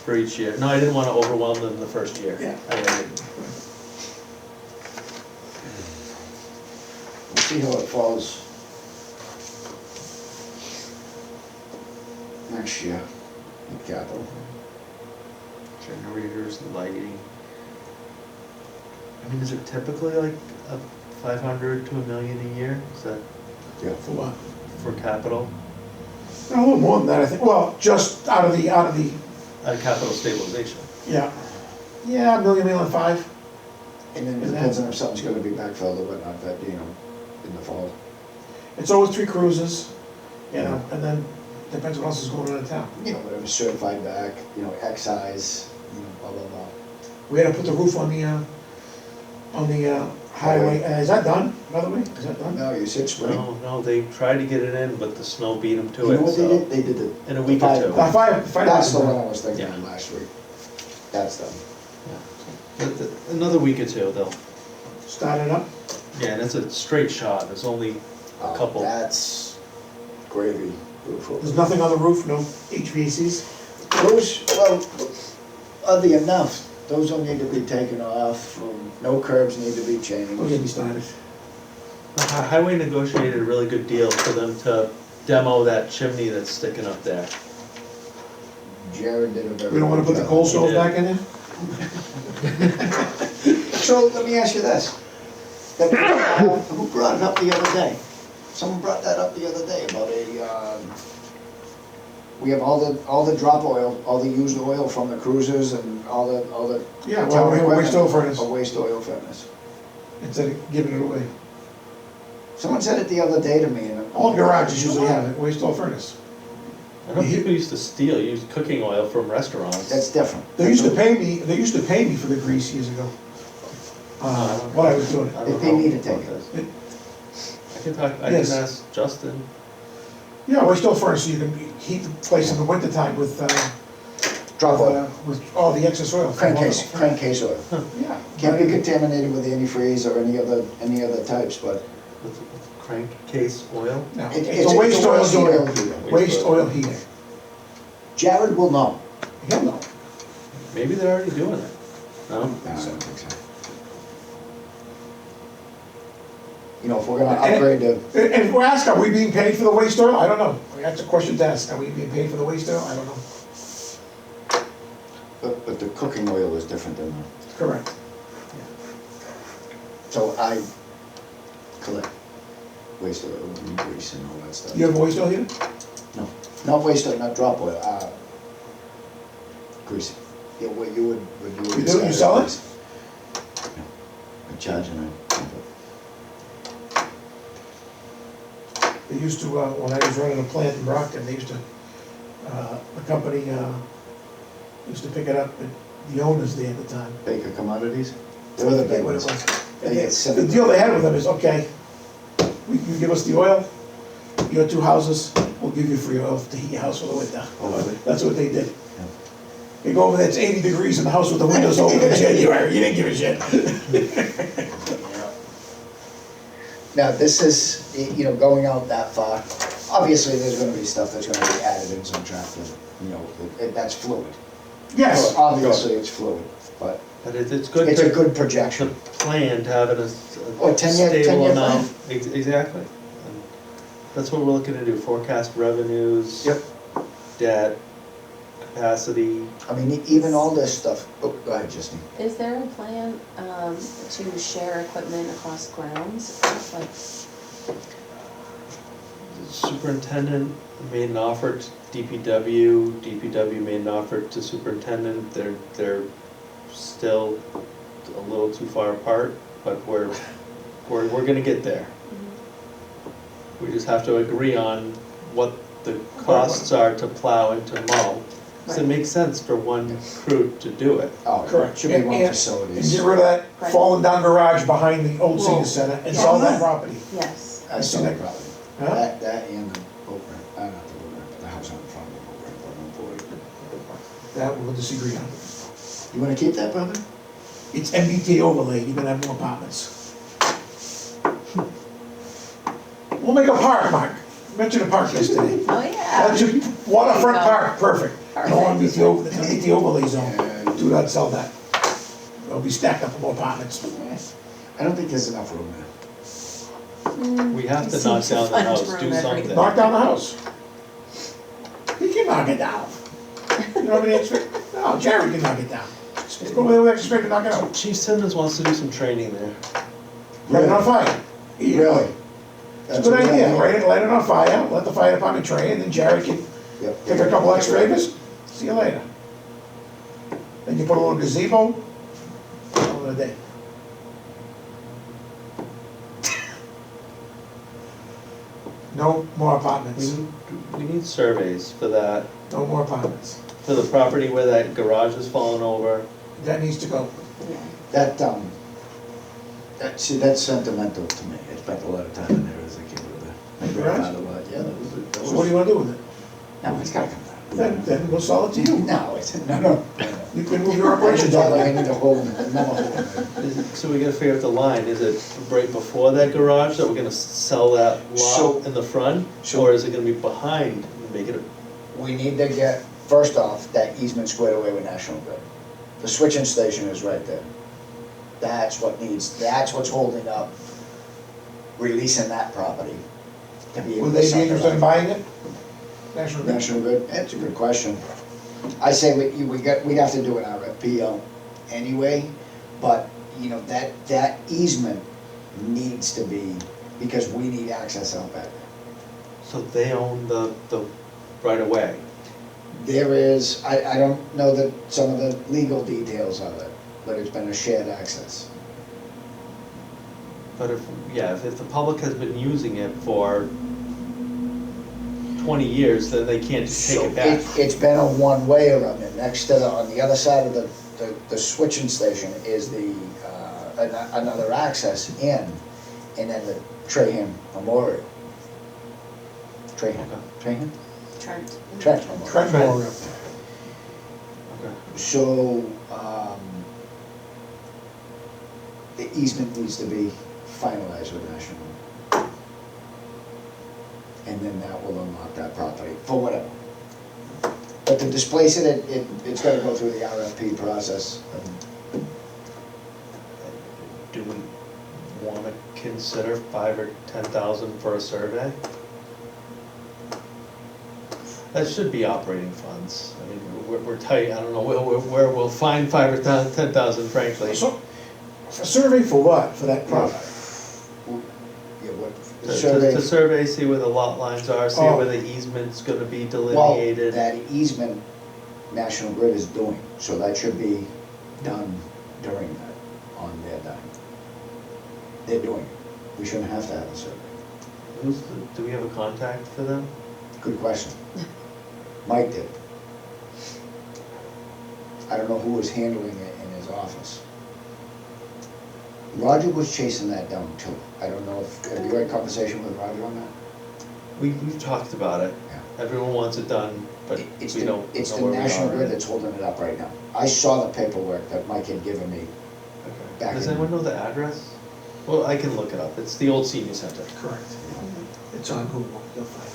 for each year. No, I didn't want to overwhelm them the first year.
Yeah.
I didn't.
We'll see how it falls next year at capital.
Generators, lighting. I mean, is it typically like a 500 to $1 million a year? Is that
Yeah.
For what?
for capital?
A little more than that, I think. Well, just out of the,
Capital stabilization.
yeah. Yeah, $1.5 million.
And then it depends on if something's gonna be backfilled or whatnot, that, you know, in the fall.
It's always 3 cruises, you know, and then depends what else is going on in town.
You know, whatever, certified back, you know, excise, you know, blah, blah, blah.
We had to put the roof on the highway. Is that done, by the way? Is that done?
No, you said spring.
No, they tried to get it in, but the snow beat them to
You know
it,
what they
so.
did? They did the.
In a week or
the
two.
fire-
Fire
That's the one
department.
I was thinking
Yeah.
of last week. That's done.
Another week or two, they'll,
Start it up.
yeah, and it's a straight shot, there's only a couple.
That's gravy.
There's nothing on the roof, no HVACs.
Those, well, oddly enough, those don't need to be taken off, no curbs need to be changed.
Don't get me started.
Highway negotiated a really good deal for them to demo that chimney that's sticking up there.
Jared did a very.
We don't wanna put the
good
coal
job.
stove back in there?
So let me ask you this. Who brought it up the other day? Someone brought that up the other day about we have all the drop oil, all the used oil from the cruisers and all the.
Yeah, well, we have a waste oil furnace,
A waste oil furnace.
instead of giving it away.
Someone said it the other day to me and.
All garages usually have it, waste oil furnace.
I know people used to steal used cooking oil from restaurants.
That's different.
They used to pay me for the grease years ago. While I was doing
I
it.
don't
They
know
need to
about
take it.
this. I can
Yes.
ask Justin.
Yeah, waste oil furnace, so you can heat the place in the wintertime with,
Drop oil,
with all the excess oil.
crankcase oil.
Yeah.
Can't be contaminated with antifreeze or any other types, but
With crankcase oil.
No,
it's
it's a waste oil
oil
heater.
heater.
Waste oil heater.
Jared will know.
He'll know.
Maybe they're already doing it. No?
I don't think so. You know, if we're gonna upgrade the,
And if we ask, are we being paid for the waste oil? I don't know. That's a question to ask. Are we being paid for the waste oil? I don't know.
but the cooking oil is different than the,
Correct.
so I collect waste oil and grease and all that stuff.
You have a waste oil heater?
No, not waste oil, not drop oil, grease. Yeah, what you would.
You do? You sell it?
No, I charge and I pump it.
They used to, when I was running a plant in Brockton, they used to, the company, used to pick it up, and the owners there at the time.
Baker Commodities?
I
They were the
forget
big
what it
ones.
was.
They get
The
seven.
deal they had with them is, okay, you give us the oil, your two houses, we'll give you free oil to heat your house for the winter.
Oh, really?
That's what they did. You go over there, it's 80 degrees in the house with the windows open in January, you didn't give a shit.
Now, this is, you know, going out that far, obviously, there's gonna be stuff that's gonna be added and subtracted, you know, that's fluid.
Yes.
Obviously, it's fluid, but
But it's good.
it's a
to-
good
to
projection.
plan to have it as
Oh,
a
10-year
stable
plan.
amount. Exactly. And that's what we're looking to do, forecast revenues.
Yep.
Debt, capacity.
I mean, even all this stuff, oh, go ahead, Justine.
Is there a plan, to share equipment across grounds, like,
Superintendent made an offer to DPW made an offer to superintendent, they're still a little too far apart, but we're gonna get there. We just have to agree on what the costs are to plow and to mow. Does it make sense for one crew to do it?
Oh,
Correct.
should be one
And
facilities.
get rid of that
Right.
fallen down garage behind the old senior center and sell that property.
yes,
I
see
saw
that?
the property.
Huh?
That and the boat ramp, not the boat ramp, but the house on the front of the boat ramp, on the
That we'll disagree on.
You wanna keep that property?
It's MBTA overlay, you're gonna have more apartments. We'll make a park, Mark. Mentioned a park yesterday.
oh, yeah.
That's your waterfront
There you go.
park, perfect. No one meets the overlay zone. Do not sell that. It'll be stacked up with more apartments.
I don't think there's enough room there.
We have to
Seems
knock
to
down the
find
house,
room
do
everywhere.
something.
Knock down the house. He can knock it down. You know what I mean? No, Jerry can knock it down. Go over there with extra to knock it out.
Chief Simmons wants to do some training there.
Light it on fire.
Really?
It's a good idea, right? Light it on fire, let the fire department train, and then Jerry can
Yep.
take a couple extra acres. See you later. Then you put a little gazebo. Call it a day. No more apartments.
We need surveys for that,
No more apartments.
for the property where that garage is falling over.
That needs to go.
Yeah.
See, that's sentimental to me. I spent a lot of time in there as a kid with my grandfather, yeah, that was.
So what do you wanna do with it?
No, it's gotta come
Then we'll sell it to you.
No, no.
You can move your operations
Like
on
I
that.
need a hole, another hole in it.
So we gotta figure out the line, is it right before that garage that we're gonna sell that
So-
lot in the front?
so-
Or is it gonna be behind, and make it,
We need to get, first off, that easement squared away with National Grid. The switching station is right there. That's what's holding up releasing that property. To be able
Would
to
they be
suck it
interested in
up.
buying it? National Grid?
National Grid, that's a good question. I say we'd have to do an RFP out anyway, but, you know, that easement needs to be, because we need access out back there.
So they own the right of way.
There is, I don't know some of the legal details of it, but it's been a shared access.
But if the public has been using it for 20 years, then they can't just take
So
it back.
it's been a one-way around it. Next to on the other side of the switching station is another access in, and then the Trahan Memorial. Trahan?
Trent.
Trent Memorial.
Trent Memorial.
Okay.
So, the easement needs to be finalized with National. And then that will unlock that property, for whatever. But to displace it, it's gotta go through the RFP process.
Do we wanna consider 5 or 10,000 for a survey? That should be operating funds. I mean, we're tight, I don't know where we'll find 5 or 10,000 frankly.
So, a survey for what, for that property?
Yeah, what, the
To
survey,
survey, see where the lot lines are, see
Oh.
where the easement's gonna be
well,
delineated.
that easement, National Grid is doing, so that should be done during that, on their dime. They're doing it. We shouldn't have to have a survey.
Do we have a contact for them?
Good question. Mike did. I don't know who was handling it in his office. Roger was chasing that down too. I don't know have you had a conversation with Roger on that?
We've talked about it.
Yeah.
Everyone wants it done, but
It's
we don't
It's
know
the
where we
National
are.
Grid that's holding it up right now. I saw the paperwork that Mike had given me.
Okay.
back
Does
in-
anyone know the address? Well, I can look it up. It's the old senior center.
Correct. It's on Google, you'll find it.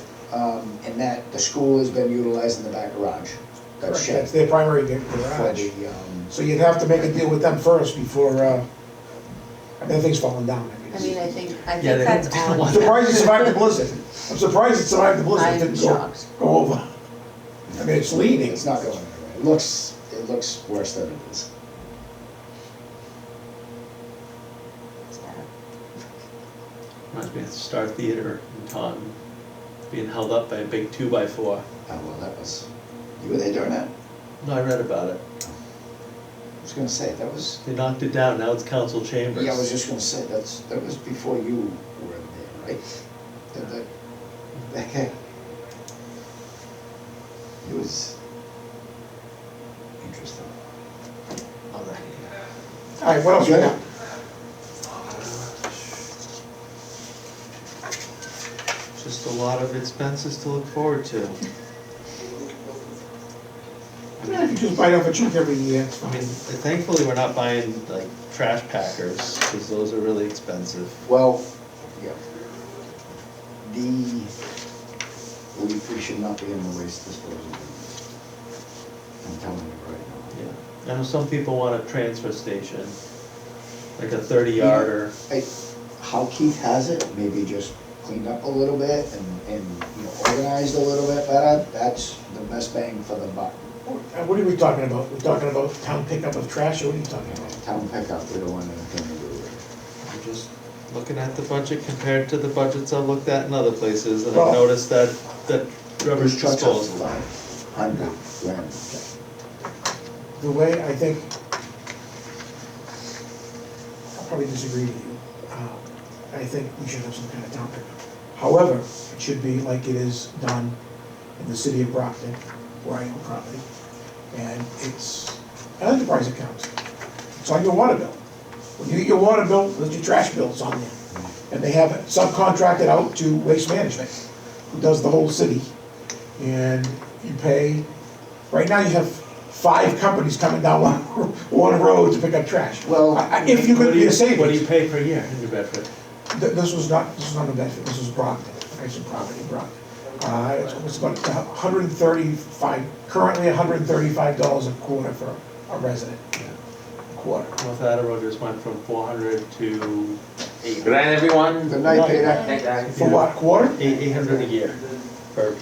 And that, the school has been utilizing the back garage. That
Correct,
shed
that's their primary
for
garage.
the,
So you'd have to make a deal with them first before, that thing's falling down.
I mean, I think
Yeah, they
that's
don't
on.
want-
I'm surprised it survived the blizzard. I'm surprised it survived the blizzard, it
I'm
didn't
shocked.
go over. I mean, it's leaning.
it's not going anywhere. It looks worse than it is.
Reminds me of the Star Theater in Taunton, being held up by a big 2x4.
Oh, well, you were there during that?
No, I read about it.
I was gonna say, that was,
They knocked it down, now it's council chambers.
yeah, I was just gonna say, that was before you were there, right? Okay. It was interesting.
Oh, that-
All right, what else we got?
Just a lot of expenses to look forward to.
Yeah, if you just bite off a chunk every year, it's
I
fine.
mean, thankfully, we're not buying like trash packers, because those are really expensive.
Well, yeah. We should not be in the waste disposal. I'm telling you right now.
Yeah. I know some people want a transfer station, like a 30-yarder.
How Keith has it, maybe just cleaned up a little bit and you know, organized a little bit better, that's the best bang for the buck.
What are we talking about? We're talking about town pickup of trash, or what are you talking about?
Town pickup, we don't want anything to do with
I'm just looking at the budget compared to the budgets I've looked at in other places, and
Well-
I noticed that
it.
rubbish
These trucks are
disposal.
$500,000.
The way I think, I'll probably disagree with you. I think we should have some kind of town pickup. However, it should be like it is done in the city of Brockton, where I own property. And it's an enterprise account. It's on your water bill. When you get your water bill, there's your trash bills on there. And they have it subcontracted out to Waste Management, who does the whole city. And you pay, right now you have 5 companies coming down one road to pick up trash.
Well,
If you could be a
What do
savings.
you pay per year in New Bedford?
This was not New Bedford, this was Brockton, I have some property in Brockton. It's about 135, currently $135 a quarter for a resident, a quarter.
North Attleboro just went from 400 to
Good night, everyone.
Good night, Peter.
Thank you.
For what, quarter?
800 a year per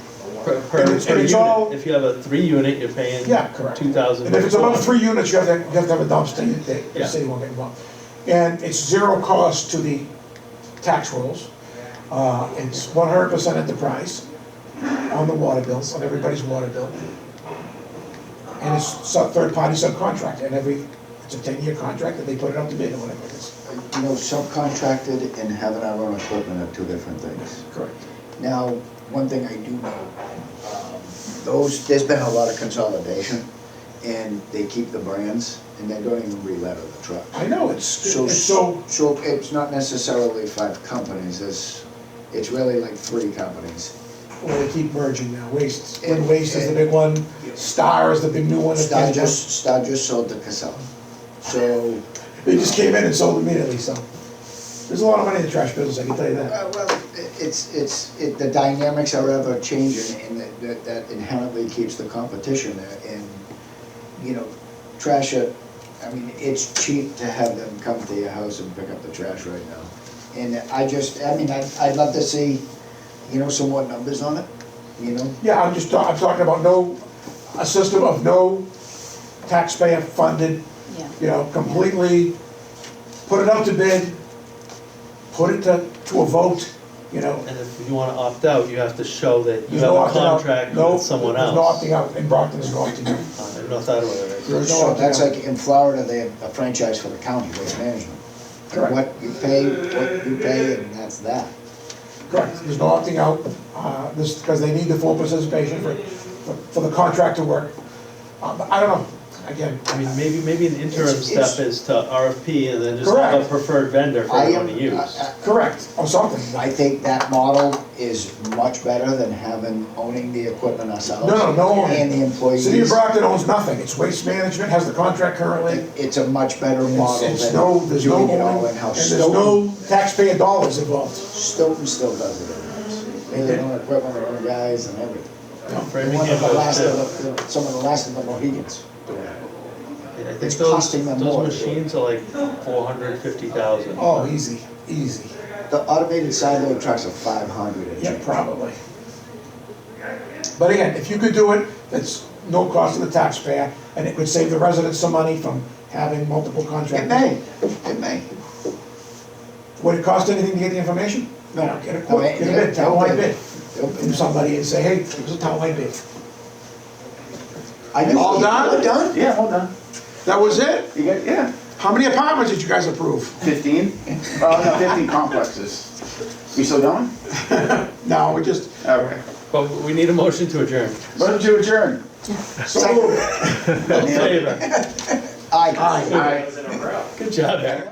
And it's all-
unit. If you have a 3-unit, you're paying
Yeah, correct.
2,000.
And if it's above 3 units, you have to have a dumpster, the
Yeah.
city won't get involved. And it's zero cost to the tax rolls. It's 100% enterprise on the water bills, on everybody's water bill. And it's third-party subcontract, and it's a 10-year contract, and they put it up to bid or whatever it is.
You know, subcontracted and having our own equipment are two different things.
Correct.
Now, one thing I do know, there's been a lot of consolidation, and they keep the brands, and they don't even re-letter the trucks.
I know, it's so,
So it's not necessarily 5 companies, it's really like 3 companies.
well, they keep merging now. Waste is the big one, Star is the big new one.
Star just sold to Casella. So,
They just came in and sold immediately, so. There's a lot of money in the trash business, I can tell you that.
well, the dynamics are ever changing, and that inherently keeps the competition there. And, you know, trash it, I mean, it's cheap to have them come to your house and pick up the trash right now. And I'd love to see, you know, some more numbers on it, you know?
Yeah, I'm talking about a system of no taxpayer funded,
Yeah.
completely, put it up to bid, put it to a vote,
And if you wanna opt out, you have to show that you
There's
have
no
a
opting out.
contract
No,
with someone
There's no
else.
opting out, in Brockton there's no opting out.
In North Attleboro, there is.
There's no
So
opting
that's
out.
like in Florida, they have a franchise for the county, waste management.
Correct.
What you pay, and that's that.
Correct, there's no opting out, because they need the full participation for the contract to work. I don't know, again,
I mean, maybe an interim
It's-
step is to RFP and then just have a
Correct.
preferred vendor for everyone to use.
correct, or something.
I think that model is much better than owning the equipment ourselves.
No owning.
And the employees.
City of Brockton owns nothing, it's Waste Management, has the contract currently.
It's a much better model
There's
than
no
doing
owning,
it all
and
in-house.
there's no taxpayer dollars involved.
Stoughton still does it in-house. They have their own equipment, their own guys and everything. They're
Framingham
one of the
does
last
too.
some of the last of the Mohegans.
I think
It's
those
costing them more.
machines are like 450,000.
Oh, easy.
The automated side load trucks are 500 and
Yeah,
change.
probably. But again, if you could do it, that's no cost to the taxpayer, and it would save the residents some money from having multiple contractors.
It may.
Would it cost anything to get the information? No, get a quote, get a bid,
They'll
townwide
bid.
bid from somebody and say, hey, it was a townwide bid. All done?
All done? Yeah, all done.
That was it?
You got, yeah,
How many apartments did you guys approve?
15? Oh, no, 15 complexes. We still going?
No, we just,
Okay.
But we need a motion to adjourn.
Motion to adjourn.
so moved.
All in favor?
Aye.
Aye.
Aye.
Good job, Eric.